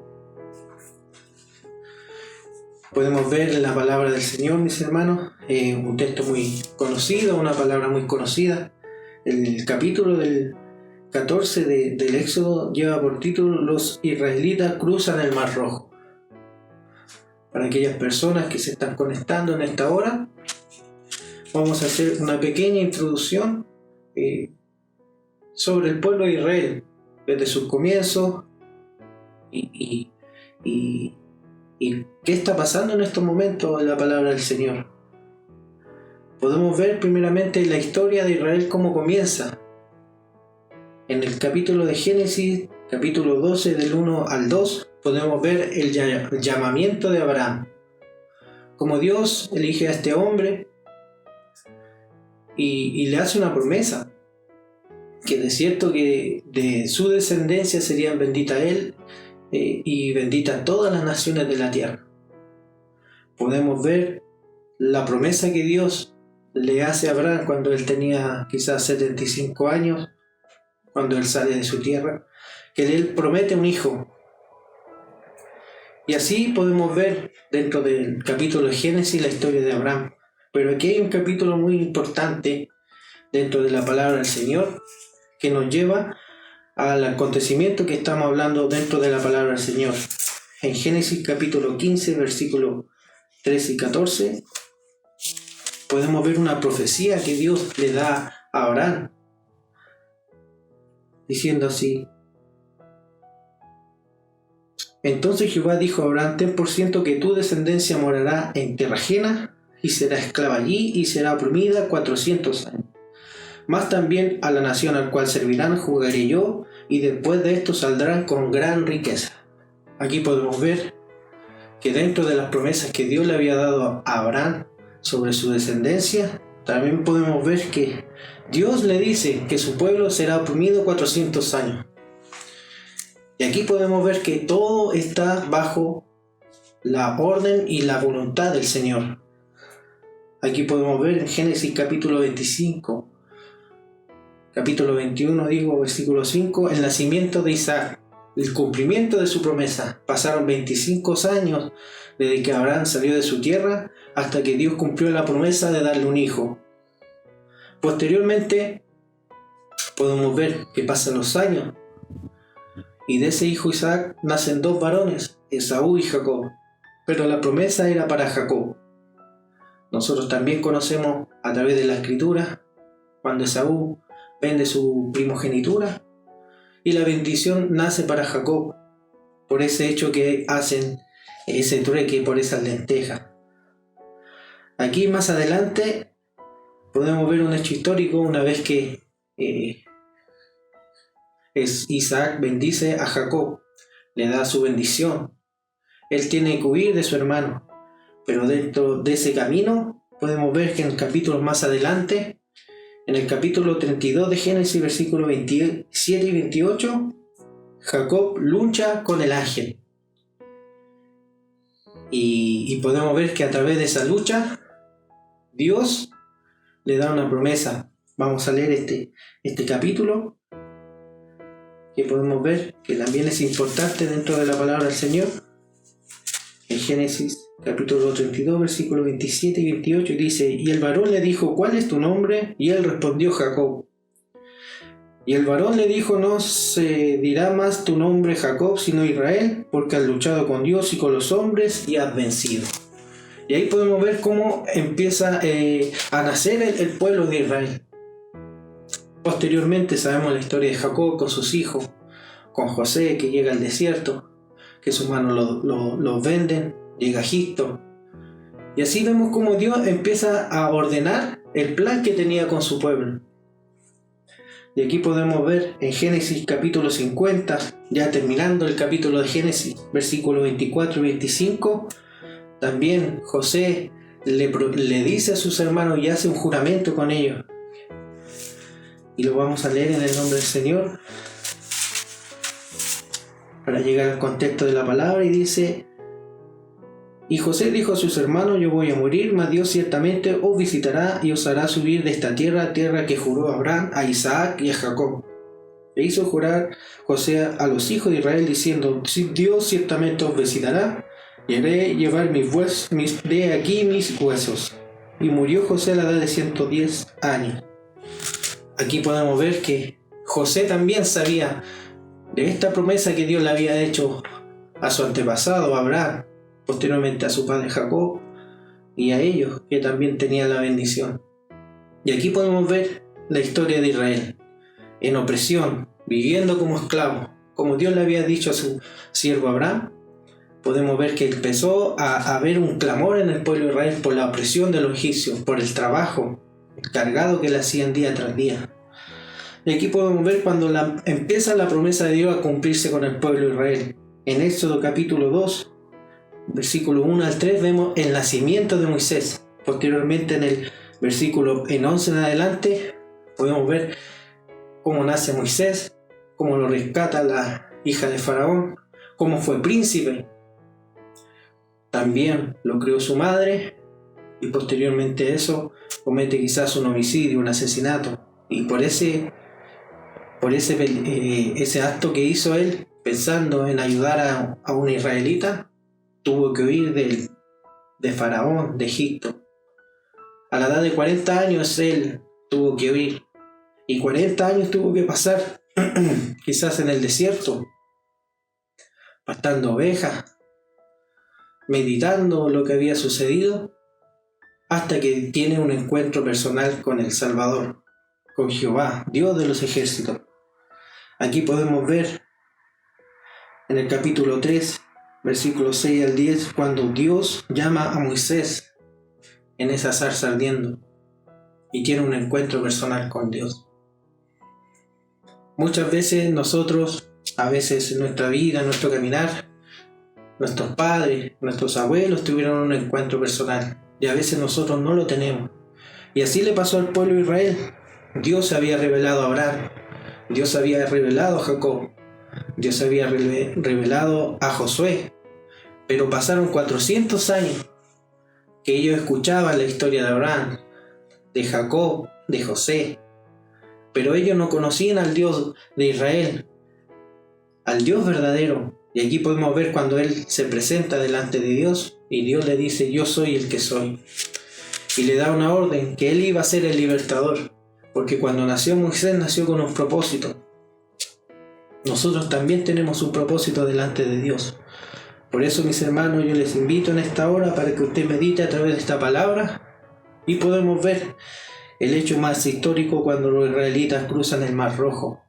Podemos ver en la palabra del Señor, mis hermanos, un texto muy conocido, una palabra muy conocida. El capítulo del 14 del Éxodo lleva por título: los israelitas cruzan el Mar Rojo. Para aquellas personas que se están conectando en esta hora, vamos a hacer una pequeña introducción sobre el pueblo de Israel, desde sus comienzos y qué está pasando en estos momentos en la palabra del Señor. Podemos ver primeramente la historia de Israel cómo comienza. En el capítulo de Génesis, capítulo 12, del 1 al 2, podemos ver el llamamiento de Abraham. Como Dios elige a este hombre y le hace una promesa, que de cierto que de su descendencia serían bendita él y bendita todas las naciones de la tierra. Podemos ver la promesa que Dios le hace a Abraham cuando él tenía quizás 75 años, cuando él sale de su tierra, que él promete un hijo. Y así podemos ver dentro del capítulo de Génesis la historia de Abraham. Pero aquí hay un capítulo muy importante dentro de la palabra del Señor que nos lleva al acontecimiento que estamos hablando dentro de la palabra del Señor. en Génesis capítulo 15, versículos 13 y 14, podemos ver una profecía que Dios le da a Abraham, diciendo así: entonces Jehová dijo a Abraham: ten por cierto que tu descendencia morará en tierra ajena, y será esclava allí, y será oprimida 400 años. Mas también a la nación al cual servirán juzgaré yo, y después de esto saldrán con gran riqueza. Aquí podemos ver que dentro de las promesas que Dios le había dado a Abraham sobre su descendencia, también podemos ver que Dios le dice que su pueblo será oprimido 400 años. Y aquí podemos ver que todo está bajo la orden y la voluntad del Señor. Aquí podemos ver en Génesis capítulo 25, capítulo 21, versículo 5, el nacimiento de Isaac, el cumplimiento de su promesa. Pasaron 25 años desde que Abraham salió de su tierra hasta que Dios cumplió la promesa de darle un hijo. Posteriormente podemos ver que pasan los años y de ese hijo Isaac nacen dos varones, Esaú y Jacob, pero la promesa era para Jacob. Nosotros también conocemos a través de la escritura cuando Esaú vende su primogenitura y la bendición nace para Jacob por ese hecho que hacen ese trueque por esas lentejas. Aquí más adelante podemos ver un hecho histórico una vez que Isaac bendice a Jacob, le da su bendición. Él tiene que huir de su hermano, pero dentro de ese camino podemos ver que en capítulos más adelante, en el capítulo 32 de Génesis, versículos 27 y 28, Jacob lucha con el ángel. Y podemos ver que a través de esa lucha, Dios le da una promesa. Vamos a leer este capítulo, que podemos ver que también es importante dentro de la palabra del Señor. En Génesis capítulo 32, versículos 27 y 28 dice: y el varón le dijo: ¿cuál es tu nombre? Y él respondió: Jacob. Y el varón le dijo: no se dirá más tu nombre Jacob, sino Israel, porque has luchado con Dios y con los hombres y has vencido. Y ahí podemos ver cómo empieza a nacer el pueblo de Israel. Posteriormente sabemos la historia de Jacob con sus hijos, con José que llega al desierto, que sus manos los venden, llega a Egipto. Y así vemos cómo Dios empieza a ordenar el plan que tenía con su pueblo. Y aquí podemos ver en Génesis capítulo 50, ya terminando el capítulo de Génesis, versículos 24 y 25, también José le dice a sus hermanos y hace un juramento con ellos. Y lo vamos a leer en el nombre del Señor para llegar al contexto de la palabra. Y dice: y José dijo a sus hermanos: yo voy a morir, mas Dios ciertamente os visitará y os hará subir de esta tierra que juró a Abraham, a Isaac y a Jacob. E hizo jurar José a los hijos de Israel diciendo: Dios ciertamente os visitará y haré llevar de aquí mis huesos. Y murió José a la edad de 110 años. Aquí podemos ver que José también sabía de esta promesa que Dios le había hecho a su antepasado, a Abraham, posteriormente a su padre Jacob, y a ellos que también tenían la bendición. Y aquí podemos ver la historia de Israel, en opresión, viviendo como esclavos, como Dios le había dicho a su siervo Abraham. Podemos ver que empezó a haber un clamor en el pueblo de Israel por la opresión de los egipcios, por el trabajo cargado que le hacían día tras día. Y aquí podemos ver cuando empieza la promesa de Dios a cumplirse con el pueblo de Israel. En Éxodo capítulo 2, versículo 1 al 3, vemos el nacimiento de Moisés. Posteriormente en el versículo 11 en adelante, podemos ver cómo nace Moisés, cómo lo rescata la hija de Faraón, cómo fue príncipe. También lo crió su madre, y posteriormente a eso comete quizás un homicidio, un asesinato. Y por ese acto que hizo él, pensando en ayudar a una israelita, tuvo que huir de Faraón, de Egipto. A la edad de 40 años él tuvo que huir, y 40 años tuvo que pasar quizás en el desierto, pastando ovejas, meditando lo que había sucedido, hasta que tiene un encuentro personal con el Salvador, con Jehová, Dios de los ejércitos. Aquí podemos ver en el capítulo 3, versículos 6 al 10, cuando Dios llama a Moisés en esa zarza ardiendo y tiene un encuentro personal con Dios. Muchas veces nosotros, a veces en nuestra vida, en nuestro caminar, nuestros padres, nuestros abuelos tuvieron un encuentro personal y a veces nosotros no lo tenemos. Y así le pasó al pueblo de Israel. Dios se había revelado a Abraham, Dios se había revelado a Jacob, Dios se había revelado a Josué, pero pasaron 400 años que ellos escuchaban la historia de Abraham, de Jacob, de José, pero ellos no conocían al Dios de Israel, al Dios verdadero. Y aquí podemos ver cuando Él se presenta delante de Dios y Dios le dice: yo soy el que soy, y le da una orden que Él iba a ser el libertador, porque cuando nació Moisés nació con un propósito. Nosotros también tenemos un propósito delante de Dios. Por eso, mis hermanos, yo les invito en esta hora para que usted medite a través de esta palabra y podemos ver el hecho más histórico cuando los israelitas cruzan el Mar Rojo.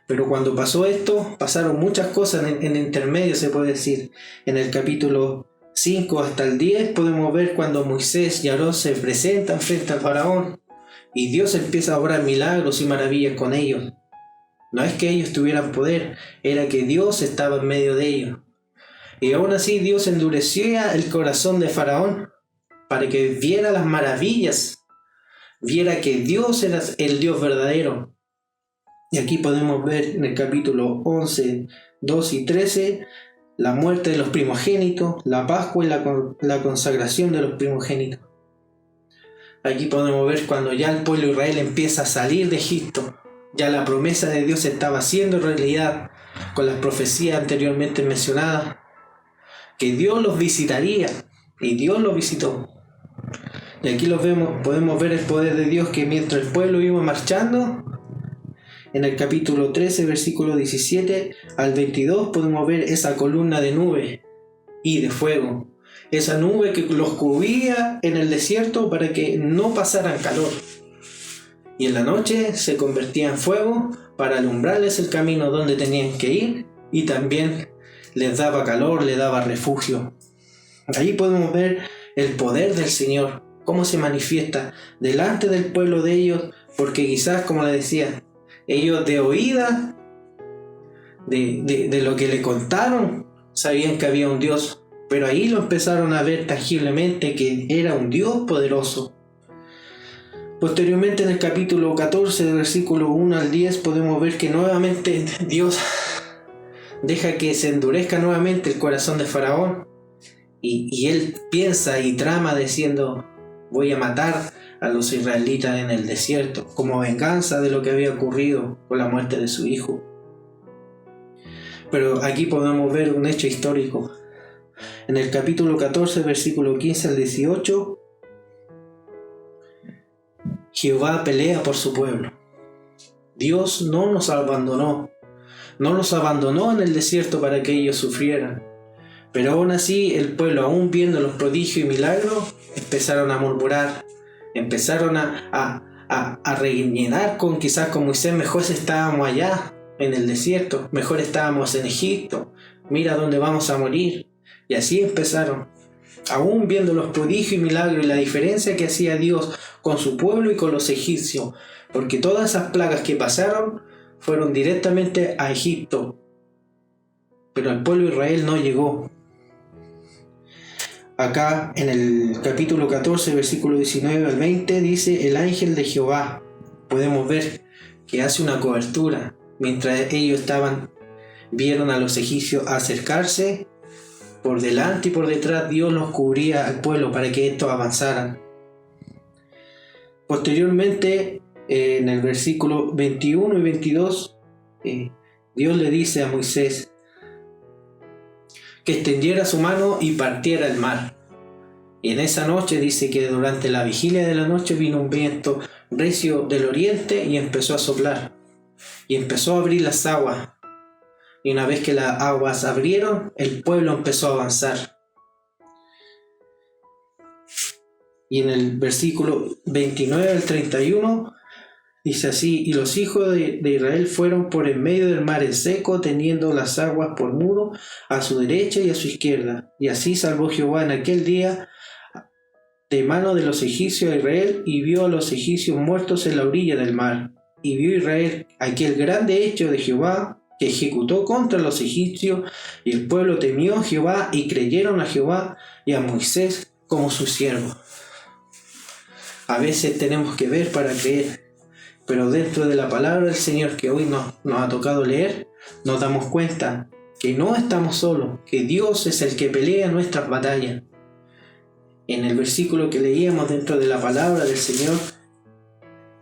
Pero cuando pasó esto, pasaron muchas cosas en intermedio, se puede decir. En el capítulo 5 hasta el 10 podemos ver cuando Moisés y Aarón se presentan frente al faraón y Dios empieza a obrar milagros y maravillas con ellos. No es que ellos tuvieran poder, era que Dios estaba en medio de ellos. Y aún así Dios endurecía el corazón de Faraón para que viera las maravillas, viera que Dios era el Dios verdadero. Y aquí podemos ver en el capítulo 11, 2 y 13 la muerte de los primogénitos, la Pascua y la consagración de los primogénitos. Aquí podemos ver cuando ya el pueblo de Israel empieza a salir de Egipto, ya la promesa de Dios estaba siendo realidad con las profecías anteriormente mencionadas, que Dios los visitaría, y Dios los visitó. Y aquí podemos ver el poder de Dios, que mientras el pueblo iba marchando, en el capítulo 13, versículo 17 al 22, podemos ver esa columna de nube y de fuego. Esa nube que los cubría en el desierto para que no pasaran calor. Y en la noche se convertía en fuego para alumbrarles el camino donde tenían que ir, y también les daba calor, les daba refugio. Ahí podemos ver el poder del Señor, cómo se manifiesta delante del pueblo de ellos, porque quizás, como les decía, ellos de oída, de lo que le contaron, sabían que había un Dios, pero ahí lo empezaron a ver tangiblemente, que era un Dios poderoso. Posteriormente, en el capítulo 14, del versículo 1 al 10, podemos ver que nuevamente Dios deja que se endurezca nuevamente el corazón de Faraón, y él piensa y trama diciendo: voy a matar a los israelitas en el desierto, como venganza de lo que había ocurrido con la muerte de su hijo. Pero aquí podemos ver un hecho histórico. En el capítulo 14, versículo 15 al 18, Jehová pelea por su pueblo. Dios no nos abandonó. No los abandonó en el desierto para que ellos sufrieran. Pero aún así, el pueblo, aún viendo los prodigios y milagros, empezaron a murmurar. Empezaron a rellenar quizás con Moisés: mejor estábamos allá en el desierto, mejor estábamos en Egipto, mira dónde vamos a morir. Y así empezaron, aún viendo los prodigios y milagros y la diferencia que hacía Dios con su pueblo y con los egipcios, porque todas esas plagas que pasaron fueron directamente a Egipto, pero el pueblo de Israel no llegó. Acá en el capítulo 14, versículo 19 al 20, dice: el ángel de Jehová. Podemos ver que hace una cobertura. Mientras ellos vieron a los egipcios acercarse, por delante y por detrás Dios los cubría al pueblo para que estos avanzaran. Posteriormente, en el versículo 21 y 22, Dios le dice a Moisés que extendiera su mano y partiera el mar. Y en esa noche dice que durante la vigilia de la noche vino un viento recio del oriente y empezó a soplar. Y empezó a abrir las aguas. Y una vez que las aguas abrieron, el pueblo empezó a avanzar. Y en el versículo 29 al 31 dice así: y los hijos de Israel fueron por en medio del mar en seco, teniendo las aguas por muro a su derecha y a su izquierda. Y así salvó Jehová en aquel día de mano de los egipcios a Israel, y vio a los egipcios muertos en la orilla del mar. Y vio Israel aquel grande hecho de Jehová, que ejecutó contra los egipcios, y el pueblo temió a Jehová, y creyeron a Jehová y a Moisés como su siervo. A veces tenemos que ver para creer, pero dentro de la palabra del Señor que hoy nos ha tocado leer, nos damos cuenta que no estamos solos, que Dios es el que pelea nuestras batallas. En el versículo que leíamos dentro de la palabra del Señor,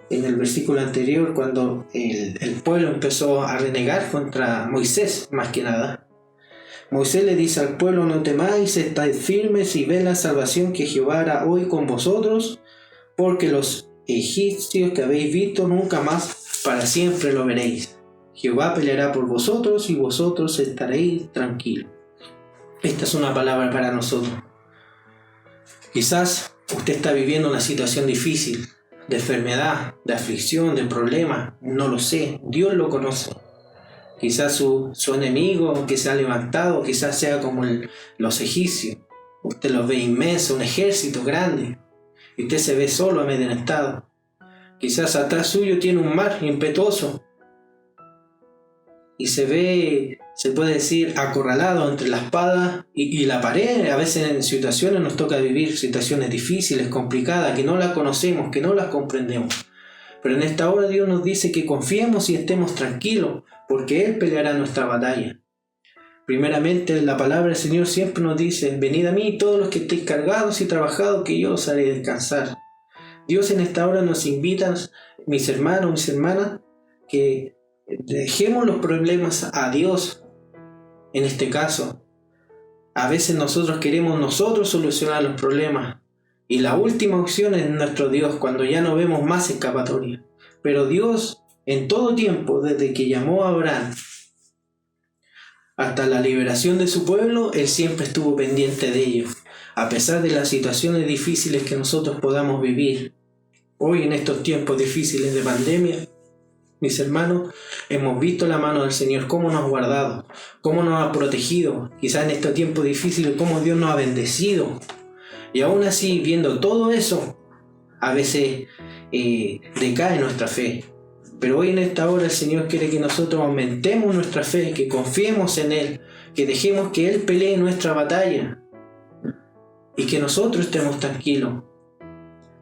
en el versículo anterior, cuando el pueblo empezó a renegar contra Moisés, más que nada, Moisés le dice al pueblo: no temáis, estáis firmes y ved la salvación que Jehová hará hoy con vosotros, porque los egipcios que habéis visto nunca más para siempre lo veréis. Jehová peleará por vosotros y vosotros estaréis tranquilos. Esta es una palabra para nosotros. Quizás usted está viviendo una situación difícil, de enfermedad, de aflicción, de problema, no lo sé, Dios lo conoce. Quizás su enemigo que se ha levantado, quizás sea como los egipcios. Usted los ve inmensos, un ejército grande, y usted se ve solo, amedrentado. Quizás atrás suyo tiene un mar impetuoso, y se ve, se puede decir, acorralado entre la espada y la pared. A veces en situaciones nos toca vivir situaciones difíciles, complicadas, que no las conocemos, que no las comprendemos. Pero en esta hora Dios nos dice que confiemos y estemos tranquilos, porque Él peleará nuestra batalla. Primeramente, la palabra del Señor siempre nos dice: venid a mí todos los que estéis cargados y trabajados, que yo os haré descansar. Dios en esta hora nos invita, mis hermanos, mis hermanas, que dejemos los problemas a Dios. En este caso, a veces nosotros queremos solucionar los problemas, y la última opción es nuestro Dios, cuando ya no vemos más escapatoria. Pero Dios, en todo tiempo, desde que llamó a Abraham hasta la liberación de su pueblo, Él siempre estuvo pendiente de ellos, a pesar de las situaciones difíciles que nosotros podamos vivir. Hoy, en estos tiempos difíciles de pandemia, mis hermanos, hemos visto la mano del Señor, cómo nos ha guardado, cómo nos ha protegido. Quizás en estos tiempos difíciles, cómo Dios nos ha bendecido. Y aún así, viendo todo eso, a veces decae nuestra fe. Pero hoy en esta hora el Señor quiere que nosotros aumentemos nuestra fe, que confiemos en Él, que dejemos que Él pelee nuestra batalla y que nosotros estemos tranquilos.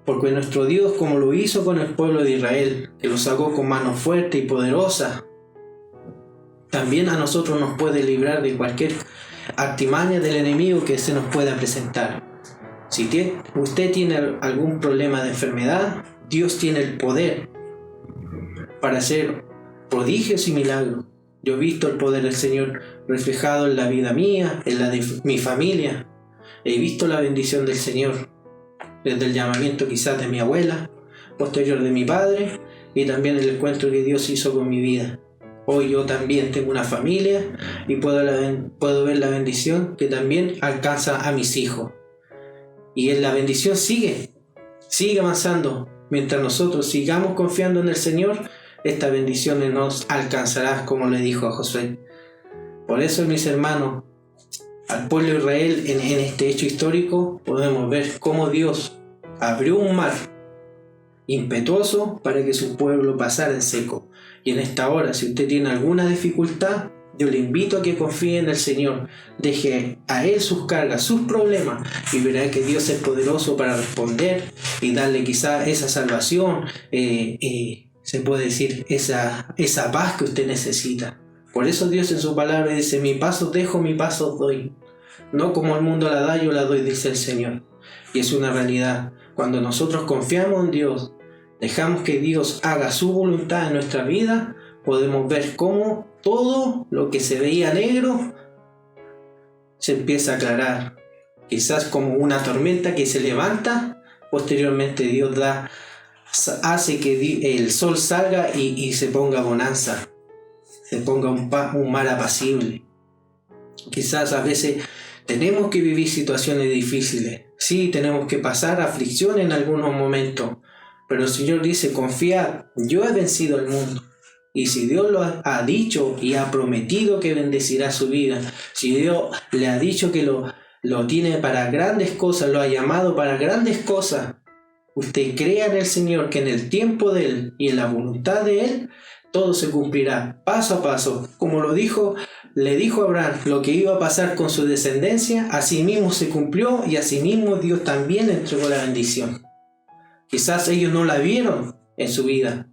Porque nuestro Dios, como lo hizo con el pueblo de Israel, que lo sacó con mano fuerte y poderosa, también a nosotros nos puede librar de cualquier artimaña del enemigo que se nos pueda presentar. Si usted tiene algún problema de enfermedad, Dios tiene el poder para hacer prodigios y milagros. Yo he visto el poder del Señor reflejado en la vida mía, en la de mi familia. He visto la bendición del Señor desde el llamamiento quizás de mi abuela, posterior de mi padre, y también el encuentro que Dios hizo con mi vida. Hoy yo también tengo una familia y puedo ver la bendición que también alcanza a mis hijos. Y la bendición sigue avanzando. Mientras nosotros sigamos confiando en el Señor, esta bendición nos alcanzará, como le dijo a Josué. Por eso, mis hermanos, al pueblo de Israel en este hecho histórico podemos ver cómo Dios abrió un mar impetuoso para que su pueblo pasara en seco. Y en esta hora, si usted tiene alguna dificultad, yo le invito a que confíe en el Señor, deje a Él sus cargas, sus problemas, y verá que Dios es poderoso para responder y darle quizá esa salvación, se puede decir, esa paz que usted necesita. Por eso Dios en su palabra dice: mi paz os dejo, mi paz os doy. No como el mundo la da, yo la doy, dice el Señor. Y es una realidad. Cuando nosotros confiamos en Dios, dejamos que Dios haga su voluntad en nuestra vida, podemos ver cómo todo lo que se veía negro se empieza a aclarar. Quizás como una tormenta que se levanta, posteriormente Dios hace que el sol salga y se ponga bonanza, se ponga un mar apacible. Quizás a veces tenemos que vivir situaciones difíciles, Sí, tenemos que pasar aflicción en algunos momentos, pero el Señor dice, confiad, yo he vencido al mundo. Y si Dios lo ha dicho y ha prometido que bendecirá su vida, si Dios le ha dicho que lo tiene para grandes cosas, lo ha llamado para grandes cosas, usted crea en el Señor que en el tiempo de Él y en la voluntad de Él, todo se cumplirá paso a paso. Como le dijo a Abraham lo que iba a pasar con su descendencia, así mismo se cumplió y así mismo Dios también le entregó la bendición. Quizás ellos no la vieron en su vida,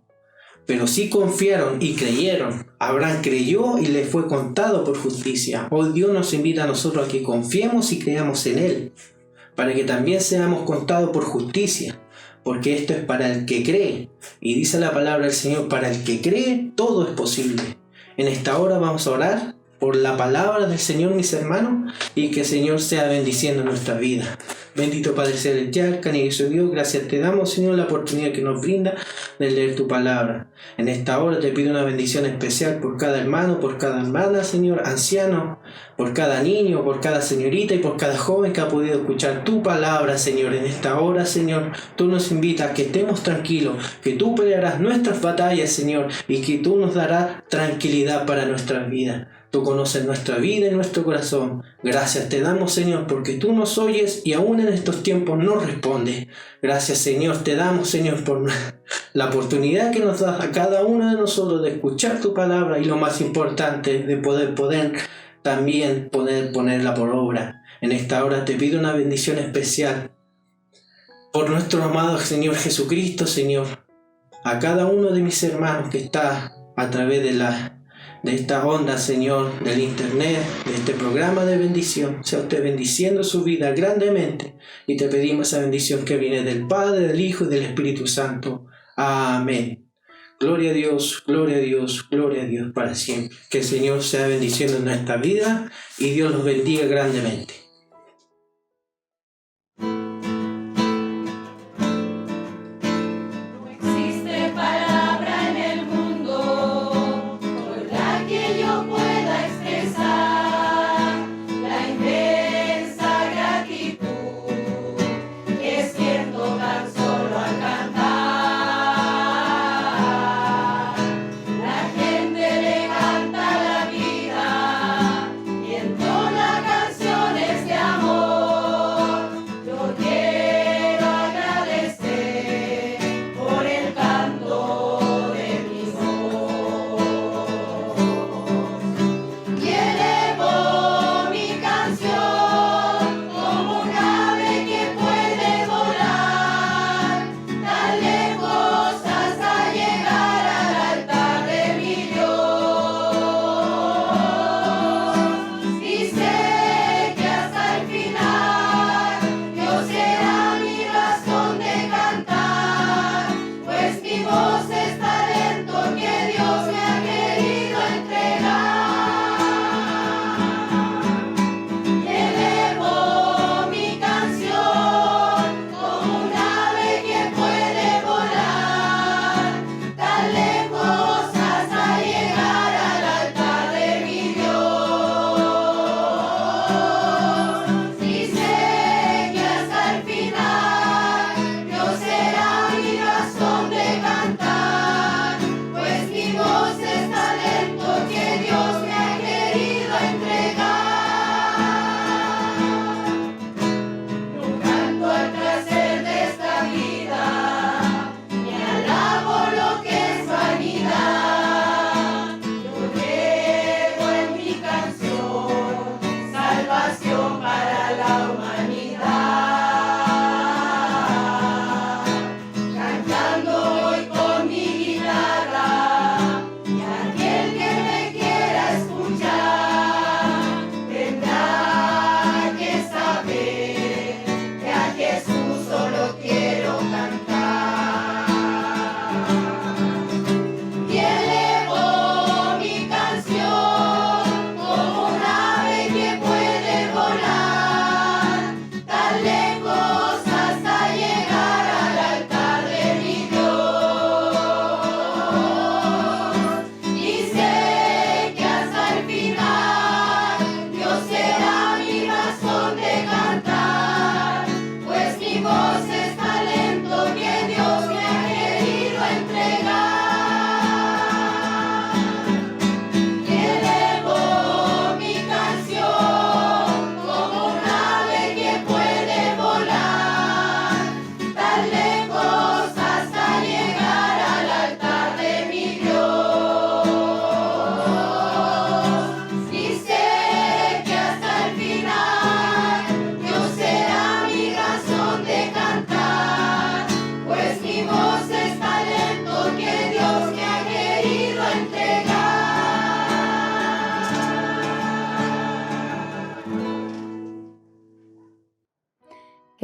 pero sí confiaron y creyeron. Abraham creyó y le fue contado por justicia. Hoy Dios nos invita a nosotros a que confiemos y creamos en Él, para que también seamos contados por justicia, porque esto es para el que cree. Y dice la palabra del Señor, para el que cree, todo es posible. En esta hora vamos a orar por la palabra del Señor, mis hermanos, y que el Señor sea bendiciendo nuestra vida. Bendito Padre Celestial, cariñoso Dios, gracias te damos, Señor, la oportunidad que nos brinda de leer tu palabra. En esta hora te pido una bendición especial por cada hermano, por cada hermana, Señor, anciano, por cada niño, por cada señorita y por cada joven que ha podido escuchar tu palabra, Señor. En esta hora, Señor, tú nos invitas a que estemos tranquilos, que tú pelearás nuestras batallas, Señor, y que tú nos darás tranquilidad para nuestras vidas. Tú conoces nuestra vida y nuestro corazón. Gracias te damos, Señor, porque tú nos oyes y aún en estos tiempos nos respondes. Gracias, Señor, te damos, Señor, por la oportunidad que nos das a cada uno de nosotros de escuchar tu palabra y lo más importante, de poder también ponerla por obra. En esta hora te pido una bendición especial por nuestro amado Señor Jesucristo, Señor, a cada uno de mis hermanos que está a través de esta onda, Señor, del internet, de este programa de bendición. Sea usted bendiciendo su vida grandemente y te pedimos esa bendición que viene del Padre, del Hijo y del Espíritu Santo. Amén. Gloria a Dios, gloria a Dios, gloria a Dios para siempre. Que el Señor sea bendiciendo en nuestra vida y Dios los bendiga grandemente. Canciones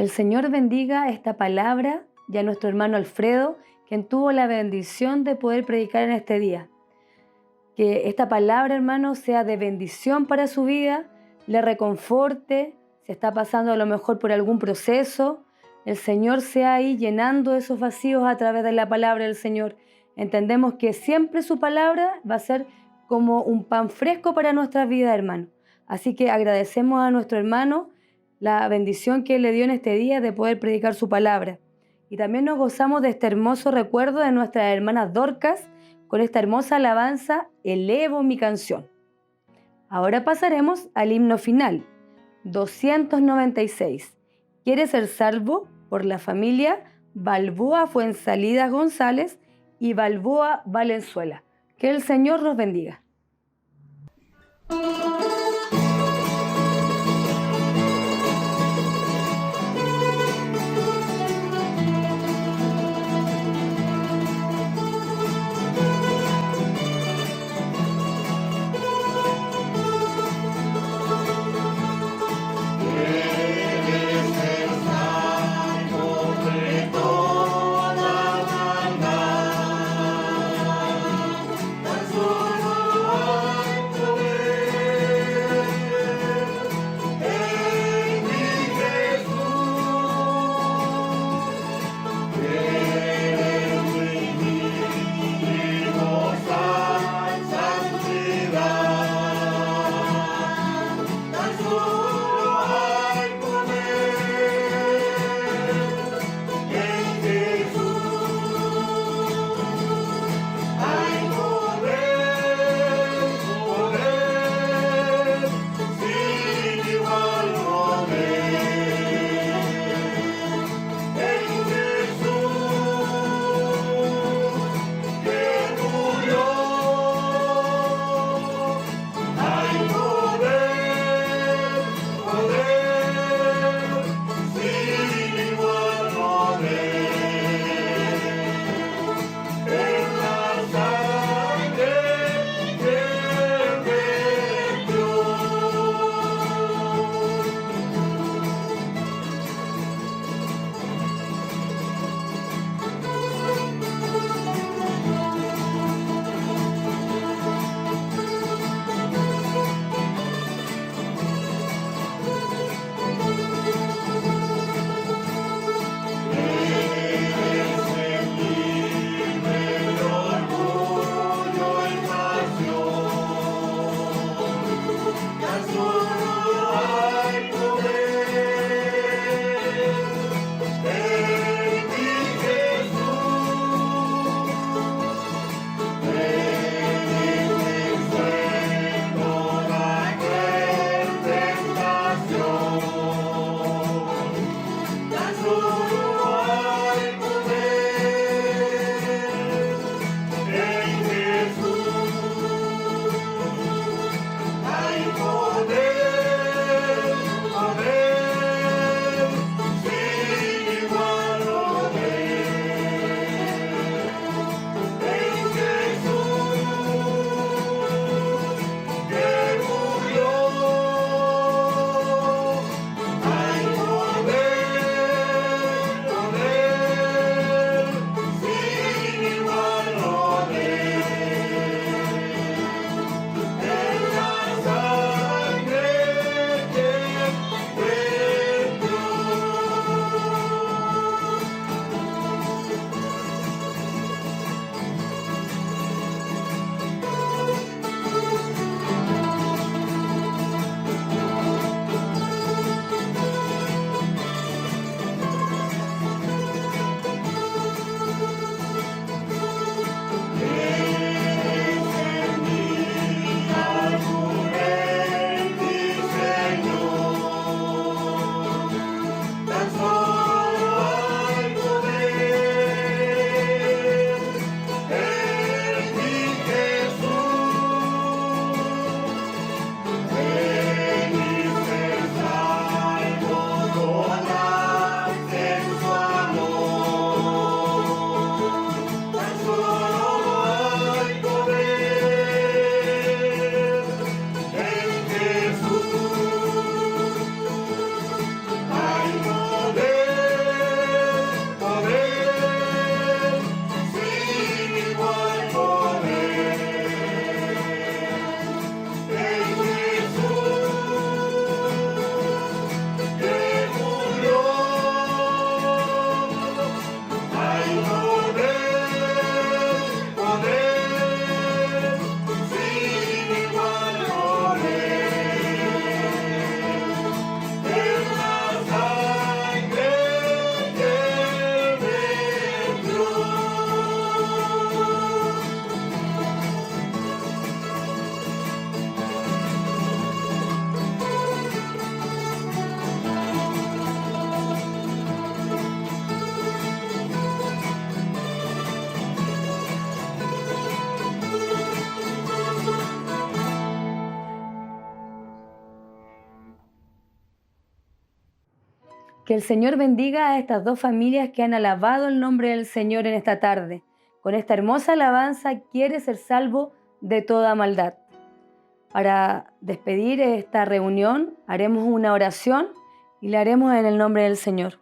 Que el Señor bendiga esta palabra y a nuestro hermano Alfredo, quien tuvo la bendición de poder predicar en este día. Que esta palabra, hermano, sea de bendición para su vida, le reconforte, si está pasando a lo mejor por algún proceso, el Señor sea ahí llenando esos vacíos a través de la palabra del Señor. Entendemos que siempre su palabra va a ser como un pan fresco para nuestras vidas, hermano. Así que agradecemos a nuestro hermano la bendición que Él le dio en este día de poder predicar su palabra. Y también nos gozamos de este hermoso recuerdo de nuestras hermanas Dorcas con esta hermosa alabanza, Elevo mi canción. Ahora pasaremos al himno final, 296. ¿Quieres ser salvo? Por la familia Balboa Fuenzalidas González y Balboa Valenzuela. Que el Señor los bendiga. Solo hay poder. Que el Señor bendiga a estas dos familias que han alabado el nombre del Señor en esta tarde. Con esta hermosa alabanza quiere ser salvo de toda maldad. Para despedir esta reunión haremos una oración y la haremos en el nombre del Señor.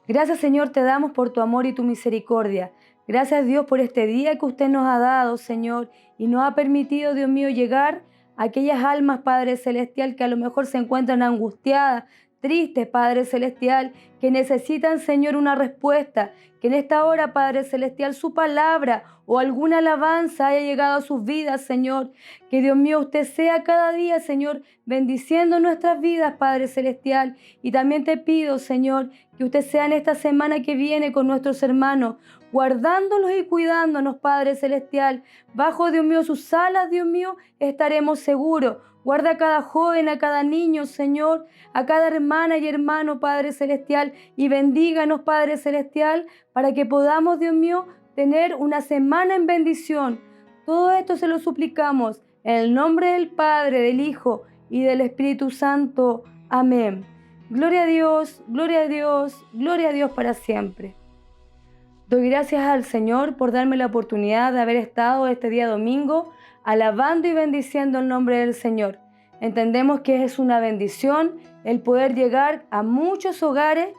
Gracias, Señor, te damos por tu amor y tu misericordia. Gracias, Dios, por este día que usted nos ha dado, Señor, y nos ha permitido, Dios mío, llegar a aquellas almas, Padre Celestial, que a lo mejor se encuentran angustiadas, tristes, Padre Celestial, que necesitan, Señor, una respuesta, que en esta hora, Padre Celestial, su palabra o alguna alabanza haya llegado a sus vidas, Señor. Que, Dios mío, usted sea cada día, Señor, bendiciendo nuestras vidas, Padre Celestial. Y también te pido, Señor, que usted sea en esta semana que viene con nuestros hermanos, guardándolos y cuidándonos, Padre Celestial. Bajo, Dios mío, sus alas, Dios mío, estaremos seguros. Guarda a cada joven, a cada niño, Señor, a cada hermana y hermano, Padre Celestial, y bendíganos, Padre Celestial, para que podamos, Dios mío, tener una semana en bendición. Todo esto se lo suplicamos en el nombre del Padre, del Hijo y del Espíritu Santo. Amén. Gloria a Dios, gloria a Dios, gloria a Dios para siempre. Doy gracias al Señor por darme la oportunidad de haber estado este día domingo alabando y bendiciendo el nombre del Señor. Entendemos que es una bendición el poder llegar a muchos hogares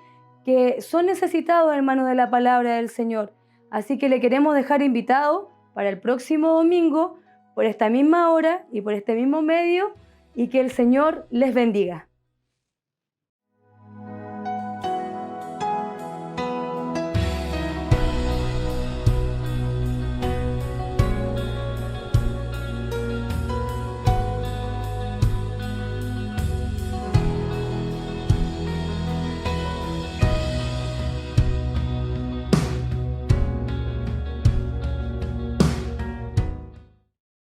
que son necesitados, hermanos, de la palabra del Señor. Así que le queremos dejar invitado para el próximo domingo, por esta misma hora y por este mismo medio, y que el Señor les bendiga.